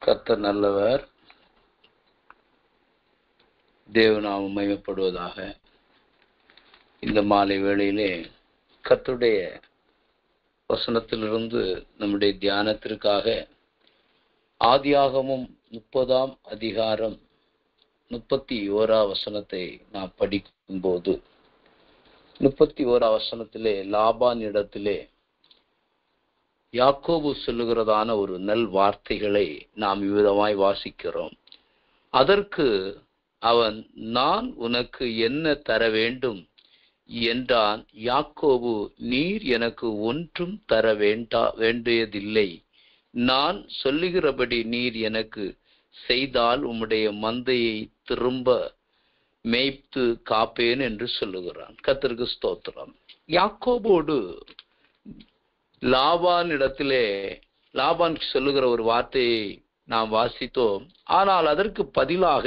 கர்த்தர் நல்லவர். தேவநாமம் மகிமைப்படுவதாக. இந்த மாலை வேளையிலே கர்த்தருடைய வசனத்திலிருந்து நம்முடைய தியானத்திற்காக ஆதியாகமம் 30ஆம் அதிகாரம் 31ஆம் வசனத்தை நாம் படிக்கும்போது 31ஆம் வசனத்திலே லாபான் இடத்திலே யாக்கோபு சொல்லுகிறதான ஒரு நல் வார்த்தைகளை நாம் விதமாய் வாசிக்கிறோம். அதற்கு அவன், நான் உனக்கு என்ன தர வேண்டும் என்றான். யாக்கோபு, நீர் எனக்கு ஒன்றும் தர வேண்டியதில்லை. நான் சொல்லுகிறபடி நீர் எனக்கு செய்தால் உம்முடைய மந்தையை திரும்ப மேய்த்து காப்பேன் என்று சொல்லுகிறான். கர்த்தருக்கு ஸ்தோத்திரம். யாக்கோபோடு லாபான் இடத்திலே லாபான் சொல்லுகிற ஒரு வார்த்தையை நாம் வாசித்தோம். ஆனால் அதற்கு பதிலாக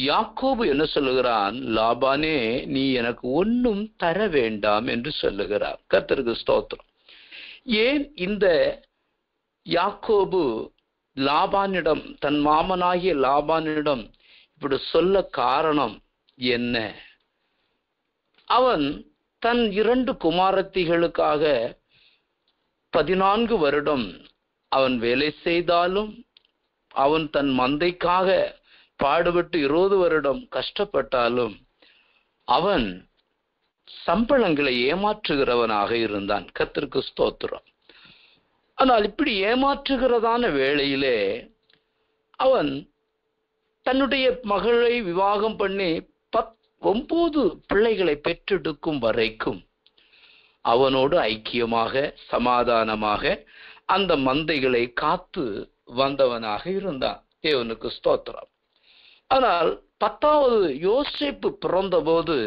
யாக்கோபு என்ன சொல்லுகிறான்? லாபானே, நீ எனக்கு ஒன்றும் தர வேண்டாம் என்று சொல்லுகிறார். கர்த்தருக்கு ஸ்தோத்திரம். ஏன் இந்த யாக்கோபு லாபானிடம், தன் மாமனாகிய லாபானிடம் இப்படி சொல்ல காரணம் என்ன? அவன் தன் 2 குமாரத்திகளுக்காக 14 வருடம் அவன் வேலை செய்தாலும், அவன் தன் மந்தைக்காக பாடுபட்டு 20 வருடம் கஷ்டப்பட்டாலும் அவன் சம்பளங்களை ஏமாற்றுகிறவனாக இருந்தான். கர்த்தருக்கு ஸ்தோத்திரம். ஆனால் இப்படி ஏமாற்றுகிறதான வேளையிலே அவன் தன்னுடைய மகளை விவாகம் பண்ணி 9 பிள்ளைகளை பெற்றெடுக்கும் வரைக்கும் அவனோடு ஐக்கியமாக சமாதானமாக அந்த மந்தைகளை காத்து வந்தவனாக இருந்தான். தேவனுக்கு ஸ்தோத்திரம். ஆனால் 10வது யோசேப்பு பிறந்தபோது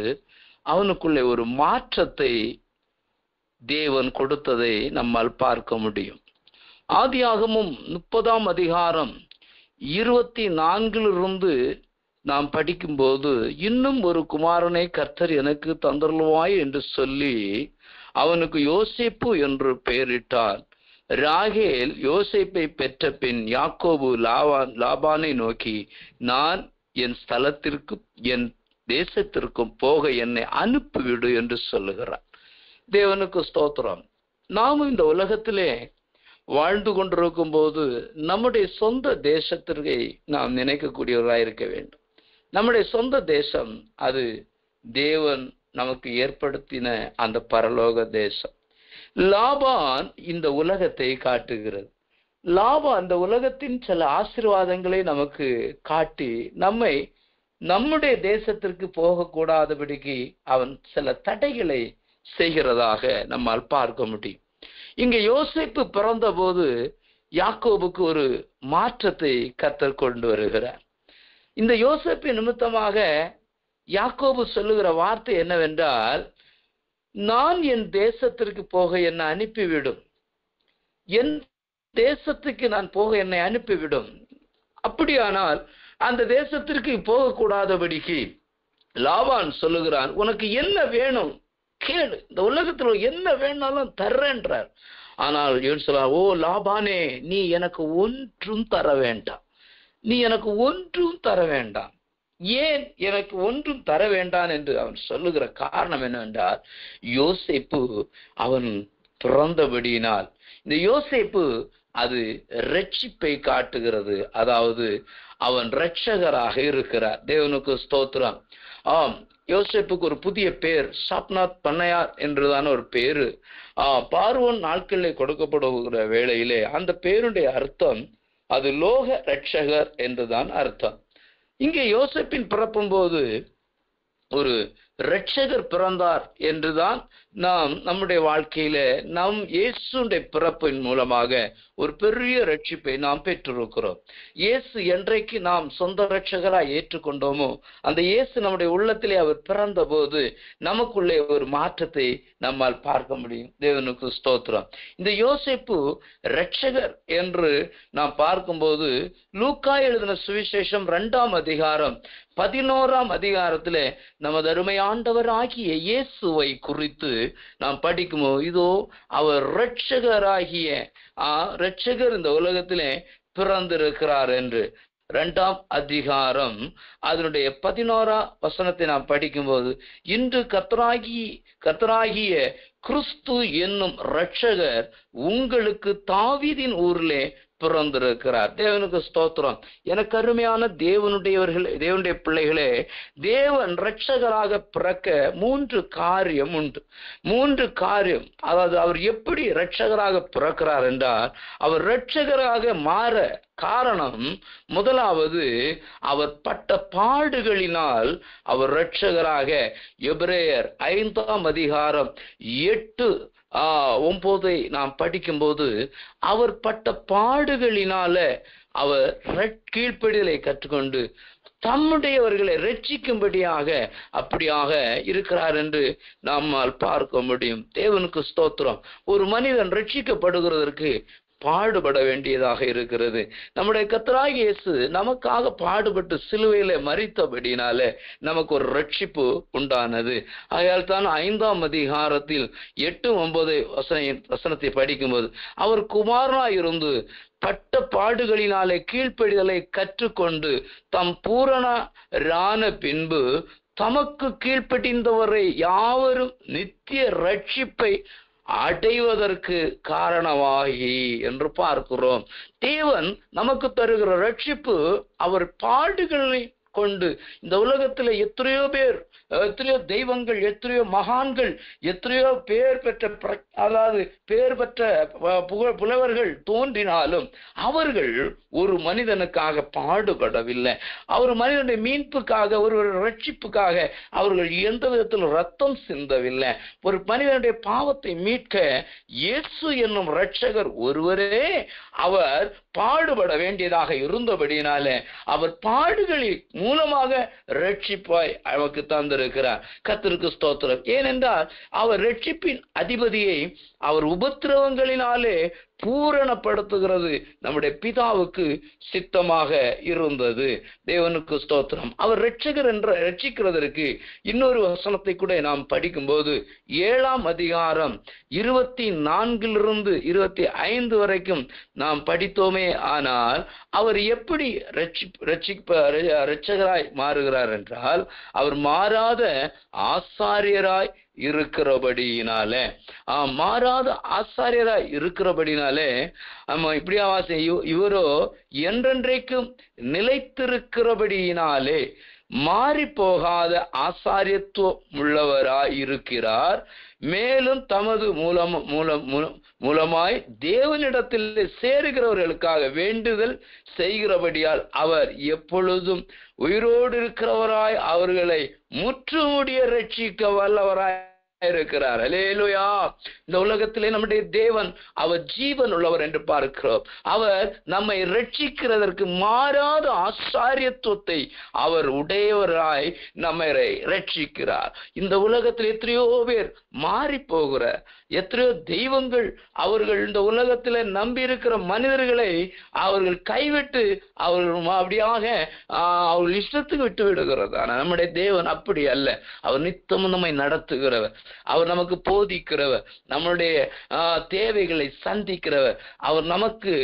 அவனுக்குள்ளே ஒரு மாற்றத்தை தேவன் கொடுத்ததை நம்மால் பார்க்க முடியும். ஆதியாகமம் 30ஆம் அதிகாரம் 24 நாம் படிக்கும்போது, இன்னும் ஒரு குமாரனை கர்த்தர் எனக்கு தந்தருள்வாய் என்று சொல்லி அவனுக்கு யோசேப்பு என்று பெயரிட்டார். ராகேல் யோசேப்பை பெற்ற பின் யாக்கோபு லாபானை நோக்கி, நான் என் ஸ்தலத்திற்கு என் தேசத்திற்கும் போக என்னை அனுப்பிவிடு என்று சொல்லுகிறார். தேவனுக்கு ஸ்தோத்திரம். நாமும் இந்த உலகத்திலே வாழ்ந்து கொண்டிருக்கும் போது நம்முடைய சொந்த தேசத்திற்கு நாம் நினைக்கக்கூடியவராக இருக்க வேண்டும். நம்முடைய சொந்த தேசம் அது தேவன் நமக்கு ஏற்படுத்தின அந்த பரலோக தேசம். லாபான் இந்த உலகத்தை காட்டுகிறது. லாபான் அந்த உலகத்தின் சில ஆசீர்வாதங்களை நமக்கு காட்டி நம்மை நம்முடைய தேசத்திற்கு போகக்கூடாதபடிக்கு அவன் சில தடைகளை செய்கிறதாக நம்மால் பார்க்க முடியும். இங்க யோசேப்பு பிறந்த போது யாக்கோபுக்கு ஒரு மாற்றத்தை கர்த்தர் கொண்டு வருகிறார். இந்த யோசேப்பு நிமித்தமாக யாக்கோபு சொல்லுகிற வார்த்தை என்னவென்றால், நான் என் தேசத்திற்கு போக என்னை அனுப்பிவிடும், என் தேசத்துக்கு நான் போக என்னை அனுப்பிவிடும். அப்படியானால் அந்த தேசத்திற்கு போகக்கூடாதபடிக்கு லாபான் சொல்லுகிறான், உனக்கு என்ன வேணும் கேளு, இந்த உலகத்துல என்ன வேணாலும் தர்றேன்றார். ஆனால் இவன் சொல்றான், ஓ லாபானே, நீ எனக்கு ஒன்றும் தர வேண்டாம், நீ எனக்கு ஒன்றும் தர வேண்டாம். ஏன் எனக்கு ஒன்றும் தர வேண்டாம் என்று அவன் சொல்லுகிற காரணம் என்னவென்றால், யோசேப்பு அவன் பிறந்தபடியினால். இந்த யோசேப்பு அது ரட்சிப்பை காட்டுகிறது. அதாவது அவன் இரட்சகராக இருக்கிறார். தேவனுக்கு ஸ்தோத்திரம். ஆம், யோசேப்புக்கு ஒரு புதிய பேர் சாப்நாத் பண்ணையார் என்றுதான ஒரு பேரு பார்வோன் நாட்களிலே கொடுக்கப்படுகிற வேளையிலே அந்த பேருடைய அர்த்தம் அது லோக இரட்சகர் என்றுதான் அர்த்தம். இங்கே யோசேப்பின் பிறப்பும் போது ஒரு இரட்சகர் பிறந்தார் என்றுதான் நாம் நம்முடைய வாழ்க்கையில நம் இயேசுடைய பிறப்பின் மூலமாக ஒரு பெரிய ரட்சிப்பை நாம் பெற்றிருக்கிறோம். இயேசு என்றைக்கு நாம் சொந்த இரட்சகராய் ஏற்றுக்கொண்டோமோ அந்த இயேசு நம்முடைய உள்ளத்திலே அவர் பிறந்த போது நமக்குள்ளே ஒரு மாற்றத்தை நம்மால் பார்க்க முடியும். தேவனுக்கு ஸ்தோத்திரம். இந்த யோசேப்பு இரட்சகர் என்று நாம் பார்க்கும்போது லூக்கா எழுதின சுவிசேஷம் 2ஆம் அதிகாரம் 11ஆம் அதிகாரத்திலே நமது அருமையாண்டவர் ஆகிய இயேசுவை குறித்து நாம் படிக்குமோ, இதோ அவர் இரட்சகராகிய இரட்சகர் இந்த உலகத்திலே பிறந்திருக்கிறார் என்று. 2ஆம் அதிகாரம் அதனுடைய 11ஆம் வசனத்தை நாம் படிக்கும்போது, இன்று கர்த்தராகிய கிறிஸ்து என்னும் இரட்சகர் உங்களுக்கு தாவீதின் ஊரிலே பிறந்திருக்கிறார். தேவனுக்கு ஸ்தோத்திரம். எனக்கு அருமையான தேவனுடைய பிள்ளைகளே, தேவன் இரட்சகராக பிறக்க 3 காரியம் உண்டு. 3 காரியம். அதாவது அவர் எப்படி இரட்சகராக பிறக்கிறார் என்றால், அவர் இரட்சகராக மாற காரணம், முதலாவது அவர் பட்ட பாடுகளினால் அவர் இரட்சகராக. எபிரேயர் 5ஆம் அதிகாரம் 8-9 நாம் படிக்கும்போது, அவர் பட்ட பாடுகளினால அவர் கீழ்ப்படிதலை கற்றுக்கொண்டு தம்முடையவர்களை ரட்சிக்கும்படியாக அப்படியாக இருக்கிறார் என்று நம்மால் பார்க்க முடியும். தேவனுக்கு ஸ்தோத்திரம். ஒரு மனிதன் ரட்சிக்கப்படுகிறதற்கு பாடுபட வேண்டியதாக இருக்கிறது. நம்முடைய கர்த்தராகிய இயேசு நமக்காக பாடுபட்டு சிலுவையிலே மரித்தபடினால நமக்கு ஒரு ரட்சிப்பு உண்டானது. ஆகையால் தான் 5ஆம் அதிகாரத்தில் 8-9 வசனத்தை படிக்கும்போது, அவர் குமாரனாய் இருந்து பட்ட பாடுகளினாலே கீழ்ப்படிதலை கற்றுக்கொண்டு தம் பூரணரான பின்பு தமக்கு கீழ்ப்படிந்தவரை யாவரும் நித்திய ரட்சிப்பை அடைவதற்கு காரணமாகி என்று பார்க்கிறோம். தேவன் நமக்கு தருகிற ரட்சிப்பு அவர் பாடுகளை கொண்டு. இந்த உலகத்தில் எத்தனையோ பேர், எத்தனையோ தெய்வங்கள், எத்தனையோ மகான்கள், எத்தனையோ பேர் பெற்ற புலவர்கள் தோன்றினாலும் அவர்கள் ஒரு மனிதனுக்காக பாடுபடவில்லை. அவர் மனிதனுடைய மீட்புக்காக, ஒரு ரட்சிப்புக்காக அவர்கள் எந்த விதத்தில் ரத்தம் சிந்தவில்லை. ஒரு மனிதனுடைய பாவத்தை மீட்க இயேசு என்னும் இரட்சகர் ஒருவரே அவர் பாடுபட வேண்டியதாக இருந்தபடினால அவர் பாடுகளில் மூலமாக ரட்சிப்பாய் அவருக்கு தந்திருக்கிறார். கர்த்தருக்கு ஸ்தோத்திரம். ஏனென்றால் அவர் ரட்சிப்பின் அதிபதியை அவர் உபத்திரவங்களினாலே பூரணப்படுத்துகிறது நம்முடைய பிதாவுக்கு சித்தமாக இருந்தது. தேவனுக்கு ஸ்தோத்திரம். அவர் இரட்சகர் என்று ரட்சிக்கிறதற்கு இன்னொரு வசனத்தை கூட நாம் படிக்கும்போது, 7ஆம் அதிகாரம் 24 25 வரைக்கும் நாம் படித்தோமே. ஆனால் அவர் எப்படி இரட்சகராய் மாறுகிறார் என்றால், அவர் மாறாத ஆசாரியராய் இருக்கிறபடியினாலே, மாறாத ஆசாரியராய் இருக்கிறபடினாலே இப்படியா இவரோ என்றென்றைக்கும் நிலைத்திருக்கிறபடியினாலே மாறி போகாத ஆசாரியத்துவம் உள்ளவராய் இருக்கிறார். மேலும் தமது மூலமாய் தேவனிடத்தில் சேருகிறவர்களுக்காக வேண்டுதல் செய்கிறபடியால் அவர் எப்பொழுதும் உயிரோடு இருக்கிறவராய் அவர்களை முற்றுமுடிய ரட்சிக்க வல்லவராய் இருக்கிறார். அல்லேலூயா. இந்த உலகத்திலே நம்முடைய தேவன் அவர் ஜீவன் உள்ளவர் என்று பார்க்கிறோம். அவர் நம்மை ரட்சிக்கிறதற்கு மாறாத ஆசாரியத்துவத்தை அவர் உடையவராய் நம்மை ரட்சிக்கிறார். இந்த உலகத்தில் எத்தனையோ பேர் மாறி போகிற, எத்தனையோ தெய்வங்கள் அவர்கள் இந்த உலகத்தில் நம்பி இருக்கிற மனிதர்களை அவர்கள் கைவிட்டு அவர்கள் அப்படியாக அவர்கள் இஷ்டத்துக்கு விட்டு விடுகிறது. ஆனால் நம்முடைய தேவன் அப்படி அல்ல. அவர் நித்தமும் நம்மை நடத்துகிறவர், அவர் நமக்கு போதிக்கிறவர், நம்முடைய தேவைகளை சந்திக்கிறவர், அவர் நமக்கு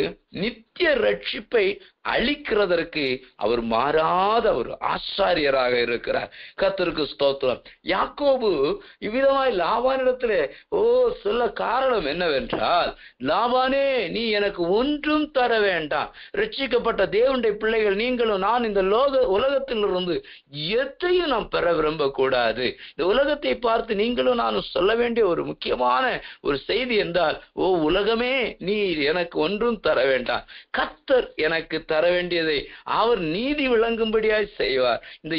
நித்திய ரட்சிப்பை அளிக்கிறதற்கு அவர் மாறாத ஒரு ஆசாரியராக இருக்கிறார். கர்த்தருக்கு ஸ்தோத்திரம். யாக்கோபு இவ்விதமாய் லாபானிடத்திலே சொல்ல காரணம் என்னவென்றால், லாபானே, நீ எனக்கு ஒன்றும் தர வேண்டாம். ரட்சிக்கப்பட்ட தேவனுடைய பிள்ளைகள் நீங்களும் நான் இந்த உலகத்திலிருந்து எதையும் நாம் பெற விரும்பக்கூடாது. இந்த உலகத்தை பார்த்து நீங்களும் நானும் சொல்ல வேண்டிய ஒரு முக்கியமான ஒரு செய்தி என்றால், உலகமே நீ எனக்கு ஒன்றும் தர வேண்டாம். கர்த்தர் எனக்கு தர வேண்டியதை அவர் நீதி விளங்கும்படியாய் செய்வார். இந்த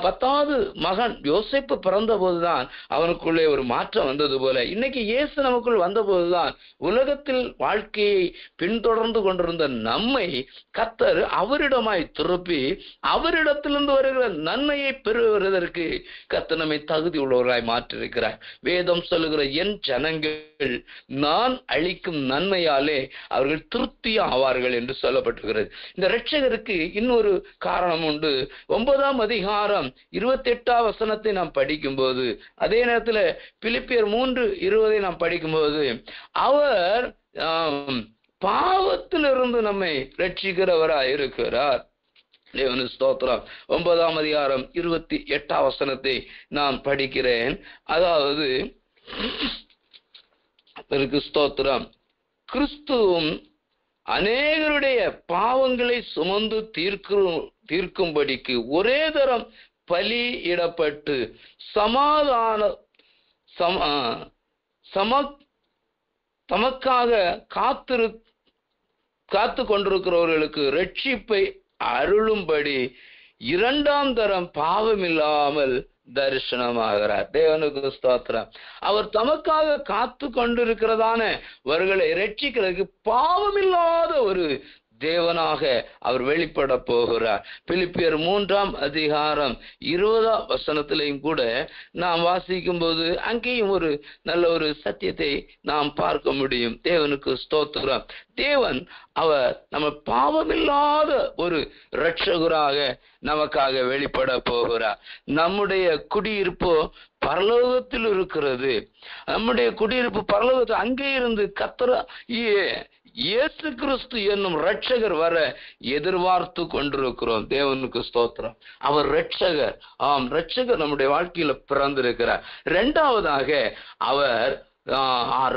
10வது மகன் யோசேப்பு பிறந்த போதுதான் அவனுக்குள்ளே ஒரு மாற்றம் வந்தது போல, இன்னைக்கு இயேசு நமக்குள் வந்த போதுதான் உலகத்தில் வாழ்க்கையை பின்தொடர்ந்து கொண்டிருந்த நம்மை கர்த்தர் அவரிடமாய் திருப்பி அவரிடத்திலிருந்து வருகிற நன்மையை பெறுவதற்கு கர்த்தர் நம்மை தகுதி உள்ளவராய் மாற்றிருக்கிறார். வேதம் சொல்லுகிற என் ஜனங்கள் நான் அளிக்கும் நன்மையாலே அவர்கள் திருப்தி ஆவார்கள் என்று சொல்லப்பட்டிருக்கிறது. இந்த இரட்சகருக்கு இன்னொரு காரணம் உண்டு. 9ஆம் அதிகாரம் 28ஆம் வசனத்தை நாம் படிக்கும்போது, அதே நேரத்தில் பிலிப்பியர் 3:20 நாம் படிக்கும்போது, அவர் பாவத்திலிருந்து நம்மை ரட்சிக்கிறவராய் இருக்கிறார். தேவனுக்கு ஸ்தோத்திரம். 9ஆம் அதிகாரம் 28ஆம் வசனத்தை நான் படிக்கிறேன். அதாவது ஸ்தோத்திரம், கிறிஸ்துவும் அநேகருடைய பாவங்களை சுமந்து தீர்க்கும்படிக்கு ஒரே தரம் பலியிடப்பட்டு தமக்காக காத்து கொண்டிருக்கிறவர்களுக்கு ரட்சிப்பை அருளும்படி 2ஆம் தரம் பாவமில்லாமல் தரிசனமாகிறார். தேவனுக்கு ஸ்தோத்திரம். அவர் தமக்காக காத்து கொண்டிருக்கிறதான அவர்களை ரட்சிக்கிறதுக்கு பாவமில்லாத ஒரு தேவனாக அவர் வெளிப்பட போகிறார். பிலிப்பியர் 3ஆம் அதிகாரம் 20ஆம் வசனத்திலையும் கூட நாம் வாசிக்கும் போது அங்கேயும் ஒரு நல்ல ஒரு சத்தியத்தை நாம் பார்க்க முடியும். தேவனுக்கு ஸ்தோத்திரம். தேவன் அவர் நம்ம பாவமில்லாத ஒரு இரட்சகராக நமக்காக வெளிப்பட போகிறார். நம்முடைய குடியிருப்போ பரலோகத்தில் இருக்கிறது. நம்முடைய குடியிருப்பு பரலோகத்தில். அங்கே இருந்து இயேசு கிறிஸ்து என்னும் இரட்சகர் வர எதிர்பார்த்து கொண்டிருக்கிறோம். தேவனுக்கு ஸ்தோத்திரம். அவர் இரட்சகர். ஆம், இரட்சகர் நம்முடைய வாழ்க்கையில பிறந்திருக்கிறார். 2ஆவதாக அவர்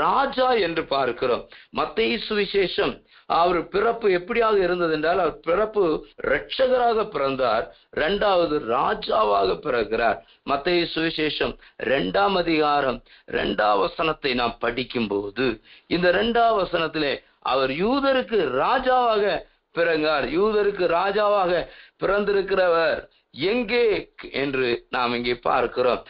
ராஜா என்று பார்க்கிறோம். மத்தேயு சுவிசேஷம் அவர் பிறப்பு எப்படியாக இருந்தது என்றால், அவர் பிறப்பு இரட்சகராக பிறந்தார். 2வது ராஜாவாக பிறக்கிறார். மத்தேயு சுவிசேஷம் 2ஆம் அதிகாரம் 2ஆம் வசனத்தை நாம் படிக்கும் போது, இந்த 2ஆம் வசனத்திலே அவர் யூதருக்கு ராஜாவாக பிறந்தார். யூதருக்கு ராஜாவாக பிறந்திருக்கிறவர் எங்கே என்று நாம் இங்கே பார்க்கிறோம்.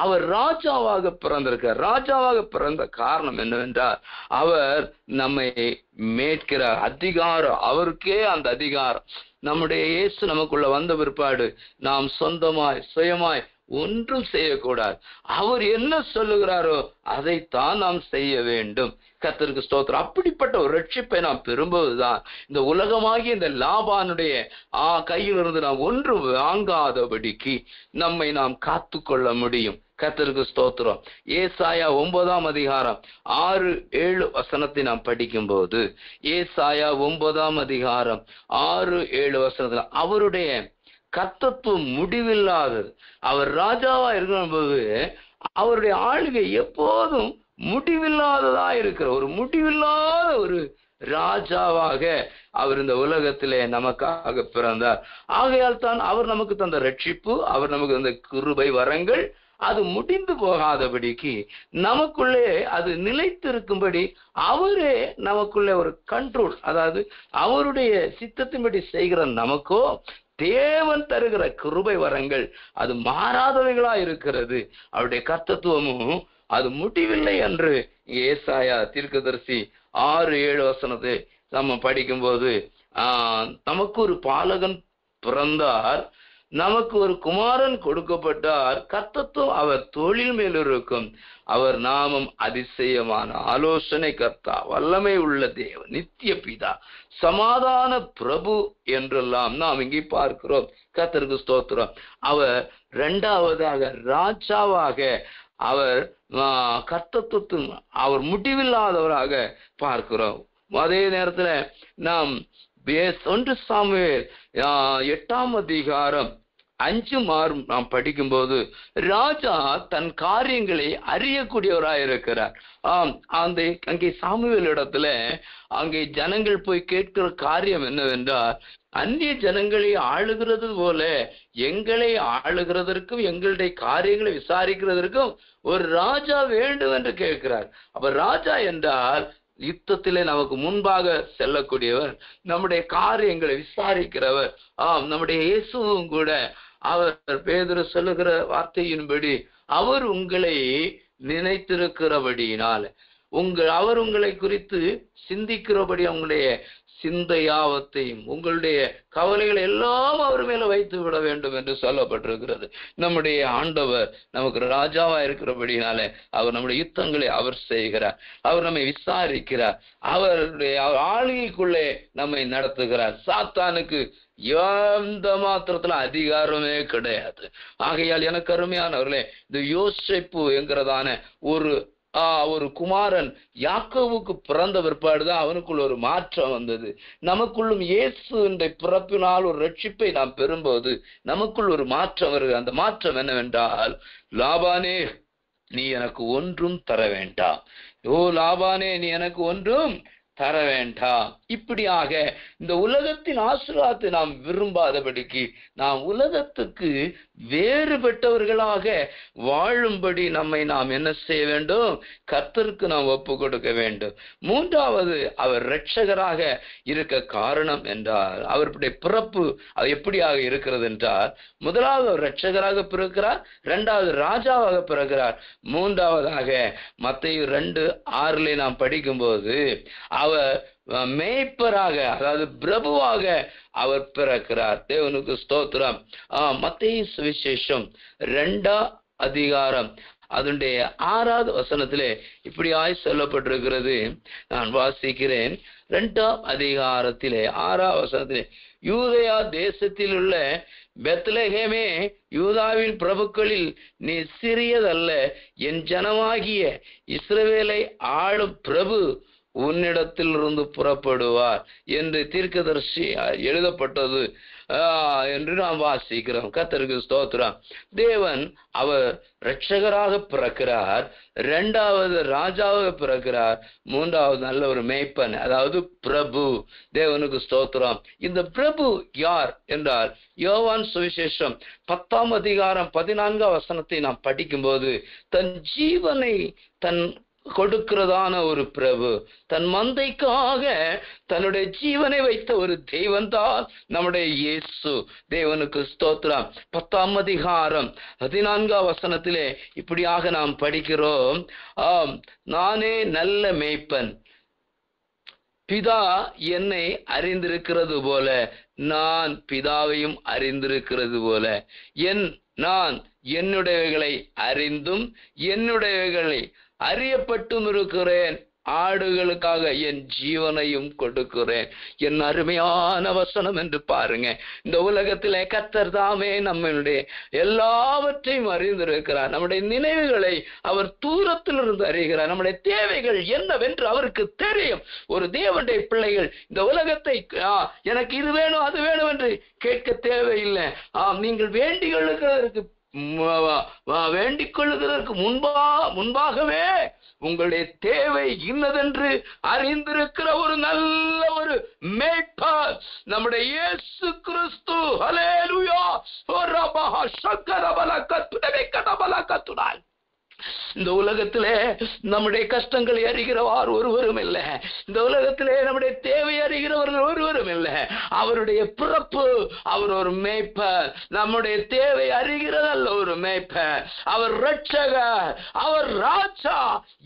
அவர் ராஜாவாக பிறந்திருக்கிறார். ராஜாவாக பிறந்த காரணம் என்னவென்றால், அவர் நம்மை மீட்கிறார். அதிகாரம் அவருக்கே. அந்த அதிகாரம் நம்முடைய இயேசு நமக்குள்ள வந்த பிற்பாடு நாம் சொந்தமாய் சுயமாய் ஒன்றும் செய்யக்கூடாது. அவர் என்ன சொல்லுகிறாரோ அதைத்தான் நாம் செய்ய வேண்டும். கர்த்தருக்கு ஸ்தோத்திரம். அப்படிப்பட்ட ஒரு ரட்சிப்பை நாம் பெறும்போதுதான் இந்த உலகமாகிய இந்த லாபானுடைய கையிலிருந்து நாம் ஒன்று வாங்காதபடிக்கு நம்மை நாம் காத்து கொள்ள முடியும். கர்த்தருக்கு ஸ்தோத்திரம். ஏசாயா 9ஆம் அதிகாரம் 6-7 வசனத்தை நாம் படிக்கும் போது, ஏசாயா 9ஆம் அதிகாரம் 6-7 வசனத்தில் அவருடைய கர்த்தத்துவம் முடிவில்லாதது. அவர் ராஜாவா இருக்கும்போது அவருடைய ஆளுகை எப்போதும் முடிவில்லாததா இருக்கிற ஒரு முடிவில்லாத ஒரு ராஜாவாக அவர் இந்த உலகத்திலே நமக்காக பிறந்தார். ஆகையால் தான் அவர் நமக்கு தந்த ரட்சிப்பு, அவர் நமக்கு தந்த கிருபை வரங்கள் அது முடிந்து போகாதபடிக்கு நமக்குள்ளே அது நிலைத்திருக்கும்படி அவரே நமக்குள்ளே ஒரு கண்ட்ரோல், அதாவது அவருடைய சித்தத்தின்படி செய்கிற நமக்கோ தேவன் தருகிற கிருபை வரங்கள் அது மாறாதவைகளா இருக்கிறது. அவருடைய கர்த்தத்துவமும் அது முடிவில்லை என்று ஏசாயா தீர்க்கதரிசி 6-7 வசனத்தை நம்ம படிக்கும்போது, நமக்கு ஒரு பாலகன் பிறந்தார், நமக்கு ஒரு குமாரன் கொடுக்கப்பட்டார், கர்த்தத்துவம் அவர் தோளின் மேல் இருக்கும், அவர் நாமம் அதிசயமான ஆலோசனை கர்த்தா, வல்லமை உள்ள தேவன், நித்திய பிதா, சமாதான பிரபு என்றெல்லாம் நாம் இங்கே பார்க்கிறோம். கர்த்தருக்கு ஸ்தோத்திரம். அவர் 2ஆவதாக ராஜாவாக அவர் கர்த்தத்துவம் அவர் முடிவில்லாதவராக பார்க்கிறோம். அதே நேரத்தில் நாம் 1 சாமுவேல் 8ஆம் அதிகாரம் 5-6 நாம் படிக்கும்போது, ராஜா தன் காரியங்களை அறியக்கூடியவராக இருக்கிறார். அங்கே சாமுவேல் இடத்துல அங்கே ஜனங்கள் போய் கேட்கிற காரியம் என்னவென்றால், அந்நிய ஜனங்களை ஆளுகிறது போல எங்களை ஆளுகிறதற்கும் எங்களுடைய காரியங்களை விசாரிக்கிறதற்கும் ஒரு ராஜா வேண்டும் என்று கேட்கிறார். அப்ப ராஜா என்றால் யுத்தத்திலே நமக்கு முன்பாக செல்லக்கூடியவர், நம்முடைய காரியங்களை விசாரிக்கிறவர். நம்முடைய இயேசுவும் கூட அவர் பேதுரு சொல்லுகிற வார்த்தையின்படி அவர் உங்களை நினைத்திருக்கிறபடியினால் அவர் உங்களை குறித்து சிந்திக்கிறபடி உங்களுடைய சிந்தையாவத்தையும் உங்களுடைய கவலைகளை எல்லாம் அவர் மேல வைத்து விட வேண்டும் என்று சொல்லப்பட்டிருக்கிறது. நம்முடைய ஆண்டவர் நமக்கு ராஜாவா இருக்கிறபடினால அவர் நம்முடைய யுத்தங்களை அவர் செய்கிறார், அவர் நம்மை விசாரிக்கிறார், அவருடைய ஆளுகைக்குள்ளே நம்மை நடத்துகிறார். சாத்தானுக்கு எந்த மாத்திரத்துல அதிகாரமே கிடையாது. ஆகையால் எனக்கு அருமையானவர்களே, இந்த யோசிப்பு என்கிறதான ஒரு ஒரு குமாரன் யாக்கோவுக்கு பிறந்த பிற்பாடுதான் அவனுக்குள் ஒரு மாற்றம் வந்தது. நமக்குள்ளும் இயேசு என்ற பிறப்பினால் ஒரு ரட்சிப்பை நாம் பெறும்போது நமக்குள் ஒரு மாற்றம் வருது. அந்த மாற்றம் என்னவென்றால், லாபானே நீ எனக்கு ஒன்றும் தர வேண்டாம், லாபானே நீ எனக்கு ஒன்றும் தர வேண்டாம். இப்படியாக இந்த உலகத்தின் ஆசீர்வாதத்தை நாம் விரும்பாதபடிக்கு நாம் உலகத்துக்கு வேறுபட்டவர்களாக வாழும்படி நம்மை நாம் என்ன செய்ய வேண்டும்? கர்த்தருக்கு நாம் ஒப்பு கொடுக்க வேண்டும். மூன்றாவது, அவர் இரட்சகராக இருக்க காரணம் என்றால் அவருடைய பிறப்பு அது எப்படியாக இருக்கிறது என்றால், முதலாவது அவர் இரட்சகராக பிறக்கிறார், இரண்டாவது ராஜாவாக பிறக்கிறார், மூன்றாவதாக மத்தேயு 2:6 நாம் படிக்கும்போது அவர் மேய்ப்பராக, அதாவது பிரபுவாக அவர் பிறக்கிறார். தேவனுக்கு ஸ்தோத்திரம். மத்தேயு சுவிசேஷம் 2ஆம் அதிகாரம் அதனுடைய 6வது வசனத்திலே இப்படியாய் சொல்லப்பட்டிருக்கிறது. நான் வாசிக்கிறேன். 2ஆம் அதிகாரத்திலே 6ஆம் வசனத்திலே, யூதேயா தேசத்தில் உள்ள பெத்லகேமே, யூதாவின் பிரபுக்களில் நீ சிறியதல்ல, என் ஜனமாகிய இஸ்ரவேலை ஆளும் பிரபு உன்னிடத்திலிருந்து புறப்படுவார் என்று தீர்க்கதரிசி எழுதப்பட்டது என்று நாம் வாசிக்கிறோம். கர்த்தருக்கு ஸ்தோத்திரம். தேவன் அவர் இரட்சகராக பிறக்கிறார், இரண்டாவது ராஜாவாக பிறக்கிறார், மூன்றாவது நல்ல ஒரு மேய்ப்பன், அதாவது பிரபு. தேவனுக்கு ஸ்தோத்திரம். இந்த பிரபு யார் என்றால், யோவான் சுவிசேஷம் 10ஆம் அதிகாரம் 14ஆம் வசனத்தை நாம் படிக்கும்போது, தன் ஜீவனை தன் கொடுக்கிறதான ஒரு பிரபு, தன் மந்தைக்காக தன்னுடைய ஜீவனை வைத்த ஒரு தெய்வன் தான் நம்முடைய இயேசு. தேவனுக்கு ஸ்தோத்திரம். 10ஆம் அதிகாரம் 14ஆம் வசனத்திலே இப்படியாக நாம் படிக்கிறோம், நானே நல்ல மேய்ப்பன், பிதா என்னை அறிந்திருக்கிறது போல நான் பிதாவையும் அறிந்திருக்கிறது போல நான் என்னுடையவைகளை அறிந்தும் என்னுடையவைகளை அறியப்பட்டும் இருக்கிறேன், ஆடுகளுக்காக என் ஜீவனையும் கொடுக்கிறேன். என் அருமையான வசனம் என்று பாருங்க. இந்த உலகத்திலே கர்த்தர் தாமே நம்மளுடைய எல்லாவற்றையும் அறிந்திருக்கிறார். நம்முடைய நினைவுகளை அவர் தூரத்திலிருந்து அறிகிறார். நம்முடைய தேவைகள் என்னவென்று அவருக்கு தெரியும். ஒரு தேவனுடைய பிள்ளைகள் இந்த உலகத்தை எனக்கு இது வேணும் அது வேணும் என்று கேட்க தேவையில்லை. நீங்கள் வேண்டிக் கொள்ளுகிறதற்கு முன்பாகவே உங்களுடைய தேவை இன்னதென்று அறிந்திருக்கிற ஒரு நல்ல ஒரு மேய்ப்பர் நம்முடைய இயேசு கிறிஸ்து. ஹல்லேலூயா. இந்த உலகத்திலே நம்முடைய கஷ்டங்களை அறிகிறவர் ஒருவரும் இல்லை. இந்த உலகத்திலே நம்முடைய தேவை அறிகிறவர்கள் ஒருவரும் இல்லை. அவருடைய பிறப்பு, அவர் ஒரு மேய்ப்பர். நம்முடைய தேவை அறிகிறதல்ல ஒரு மேய்ப்பர், அவர் இரட்சகர், அவர் ராஜா.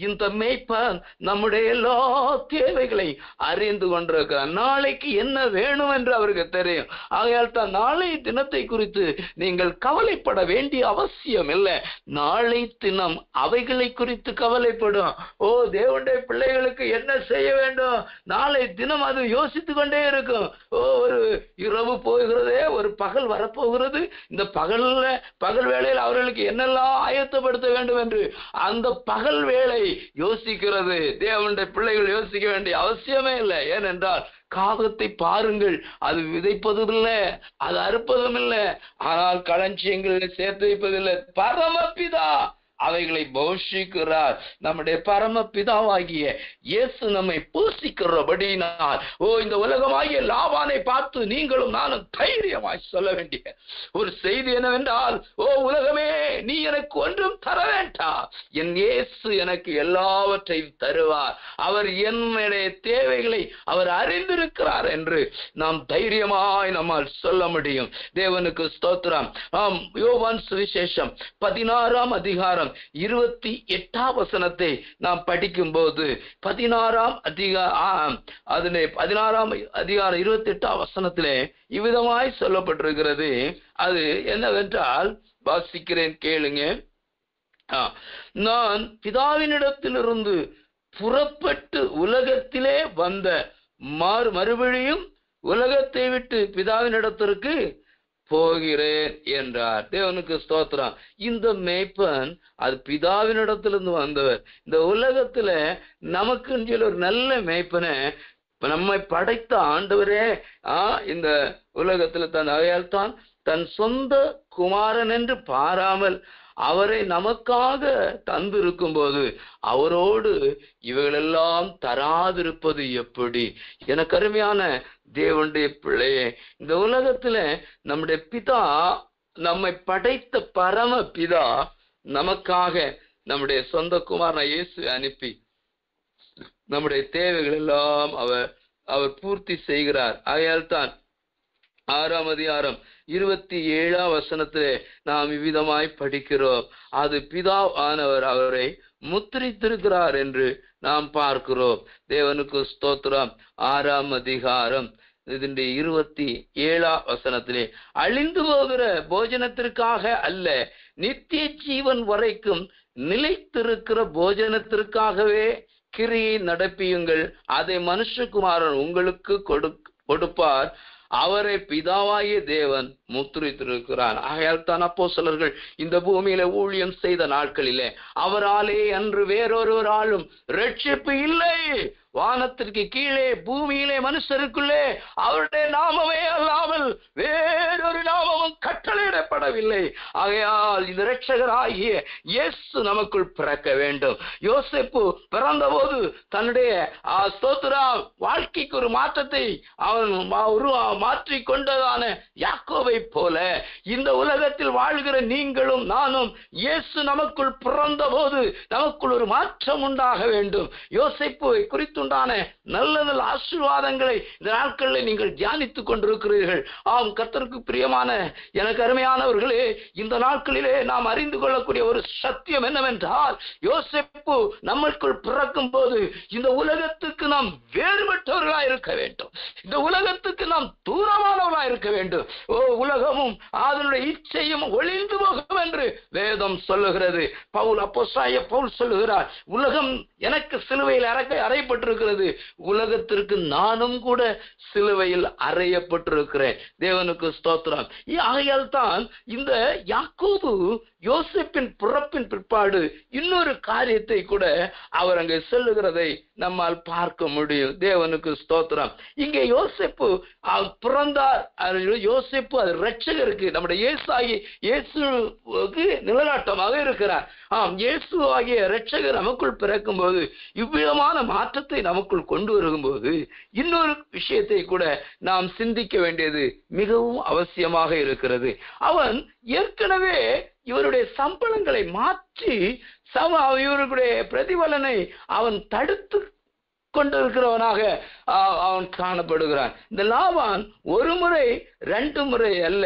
இந்த மேய்ப்பர் நம்முடைய எல்லா தேவைகளை அறிந்து கொண்டிருக்கிறார். நாளைக்கு என்ன வேணும் என்று அவருக்கு தெரியும். ஆகையால் தான் நாளை தினத்தை குறித்து நீங்கள் கவலைப்பட வேண்டிய அவசியம் இல்லை. நாளை தினம் அவைகளை குறித்து கவலைப்படும். தேவனுடைய பிள்ளைகளுக்கு என்ன செய்ய வேண்டும், நாளை தினம் அது யோசித்து கொண்டே இருக்கும். ஒரு இரவு போகிறதே, ஒரு பகல் வரப்போகிறது, இந்த பகல் வேளையில் அவர்களுக்கு என்னெல்லாம் ஆயத்தப்படுத்த வேண்டும் என்று அந்த பகல் வேளை யோசிக்கிறது. தேவனுடைய பிள்ளைகள் யோசிக்க வேண்டிய அவசியமே இல்லை. ஏனென்றால் காகத்தை பாருங்கள், அது விதைப்பதும் இல்லை, அது அறுப்பதும் இல்லை, ஆனால் களஞ்சியங்களில் சேர்த்து வைப்பதில்லை. பரமபிதா அவைகளை போஷிக்கிறார். நம்முடைய பரம பிதாவாகிய இயேசு நம்மை போஷிக்கிறபடினால் இந்த உலகமாகிய லாபானை பார்த்து நீங்களும் நானும் தைரியமாய் சொல்ல வேண்டிய ஒரு செய்தி என்னவென்றால், உலகமே நீ எனக்கு ஒன்றும் தர வேண்டாம், என் இயேசு எனக்கு எல்லாவற்றையும் தருவார், அவர் என்னுடைய தேவைகளை அவர் அறிந்திருக்கிறார் என்று நாம் தைரியமாய் நம்மால் சொல்ல முடியும். தேவனுக்கு ஸ்தோத்திரம். யோவான் சுவிசேஷம் 16ஆம் அதிகாரம் 28ஆம் வசனத்தை நாம் படிக்கும் போது 16ஆம் அதிகாரம் 28ஆம் வசனத்திலே இவ்விதமாய் சொல்லப்பட்டிருக்கிறது. அது என்னவென்றால், வாசிக்கிறேன் கேளுங்க. நான் பிதாவினிடத்திலிருந்து புறப்பட்டு உலகத்திலே வந்த மறுபடியும் உலகத்தை விட்டு பிதாவினிடத்திற்கு போகிறேன் என்றார். தேவனுக்கு ஸ்தோத்திரம். இந்த மேய்ப்பன் அது பிதாவினிடத்திலிருந்து வந்தவர். இந்த உலகத்துல நமக்குன்னு சொல்லி ஒரு நல்ல மேய்ப்பனை நம்மை படைத்த ஆண்டவரே இந்த உலகத்துல தன் அவையால் தான் தன் சொந்த குமாரன் என்று பாராமல் அவரை நமக்காக தந்திருக்கும் போது அவரோடு இவைகளெல்லாம் தராதிருப்பது எப்படி? எனக்கு அருமையான தேவனுடைய பிள்ளையே, இந்த உலகத்துல நம்முடைய பிதா, நம்மை படைத்த பரம பிதா நமக்காக நம்முடைய சொந்த குமாரனை இயேசு அனுப்பி நம்முடைய தேவைகள் எல்லாம் அவர் பூர்த்தி செய்கிறார். ஆகையால் தான் 6ஆம் அதிகாரம் 27ஆம் வசனத்திலே நாம் இவ்விதமாய் படிக்கிறோம். அது பிதா ஆனவர் அவரை முத்திரித்திருக்கிறார் என்று நாம் பார்க்கிறோம். தேவனுக்கு ஸ்தோத்திரம். 6ஆம் அதிகாரம் இதனுடைய 27ஆம் வசனத்திலே, அழிந்து போகிற போஜனத்திற்காக அல்ல, நித்திய ஜீவன் வரைக்கும் நிலைத்திருக்கிற போஜனத்திற்காகவே கிரியை நடப்பியுங்கள், அதை மனுஷகுமாரன் உங்களுக்கு கொடுப்பார், அவரை பிதாவாகிய தேவன் முத்திரித்திருக்கிறார். ஆகையால் தான் அப்போஸ்தலர்கள் இந்த பூமியில ஊழியம் செய்த நாட்களிலே அவராலே அன்று வேறொருவராலும் ரட்சிப்பு இல்லை. வானத்திற்கு கீழே பூமியிலே மனுஷருக்குள்ளே அவருடைய நாமமே அல்லாமல் வேறொரு நாமமும் கட்டளையிடப்படவில்லை. ஆகையால் இந்த இரட்சகராகிய இயேசு நமக்குள் பிறக்க வேண்டும். யோசேப்பு பிறந்த போது தன்னுடைய ஸ்தோத்திரம் வாழ்க்கைக்கு ஒரு மாற்றத்தை அவன் மாற்றிக் கொண்டதான யாக்கோவை போல இந்த உலகத்தில் வாழ்கிற நீங்களும் நானும் இயேசு நமக்குள் பிறந்த போது நமக்குள் ஒரு மாற்றம் உண்டாக வேண்டும். யோசேப்புவை குறித்துண்டான நல்ல நல்ல ஆசீர்வாதங்களை இந்த நாட்களில் நீங்கள் தியானித்துக் கொண்டிருக்கிறீர்கள். ஆம், கர்த்தருக்கு பிரியமான எனக்கு அருமையானவர்களே, இந்த நாட்களிலே நாம் அறிந்து கொள்ளக்கூடிய ஒரு சத்தியம் என்னவென்றால், யோசேப்பு நம்மளுக்குள் பிறக்கும் போது இந்த உலகத்துக்கு நாம் வேறுபட்டவர்களாக இருக்க வேண்டும். இந்த உலகத்துக்கு நாம் தூரமானவர்களாக இருக்க வேண்டும். உலகமும் அதனுடைய இச்சையும் ஒளிந்து போகும் என்று வேதம் சொல்லுகிறது. அப்போஸ்தலனாகிய பவுல் சொல்லுகிறார், உலகம் எனக்கு சிலுவையில் அறையப்பட்டிருக்கிறது, உலகத்திற்கு நானும் கூட சிலுவையில் அறையப்பட்டிருக்கிறேன். தேவனுக்கு ஸ்தோத்திரம். ஆகையால் தான் இந்த யாக்கோபு யோசேப்பின் பிறப்பின் பிற்பாடு இன்னொரு காரியத்தை கூட அவர் அங்கே சொல்லுகிறதை நம்மால் பார்க்க முடியும். தேவனுக்கு ஸ்தோத்திரம். இங்கே யோசேப்பு பிறந்தார். யோசேப்பு அது இரட்சகருக்கு, நம்முடைய இயேசுவுக்கு நிழலாட்டமாக இருக்கிறார். ஆம், இயேசு ஆகிய இரட்சகர் நமக்குள் பிறக்கும் போது இவ்விதமான மாற்றத்தை நமக்குள் கொண்டு வரும்போது இன்னொரு விஷயத்தை கூட நாம் சிந்திக்க வேண்டியது மிகவும் அவசியமாக இருக்கிறது. அவன் ஏற்கனவே இவருடைய சம்பளங்களை மாற்றி இவருடைய பிரதிபலனை அவன் தடுத்து கொண்டிருக்கிறவனாக அவன் காணப்படுகிறான். இந்த லாபான் ஒரு முறை 2 முறை அல்ல,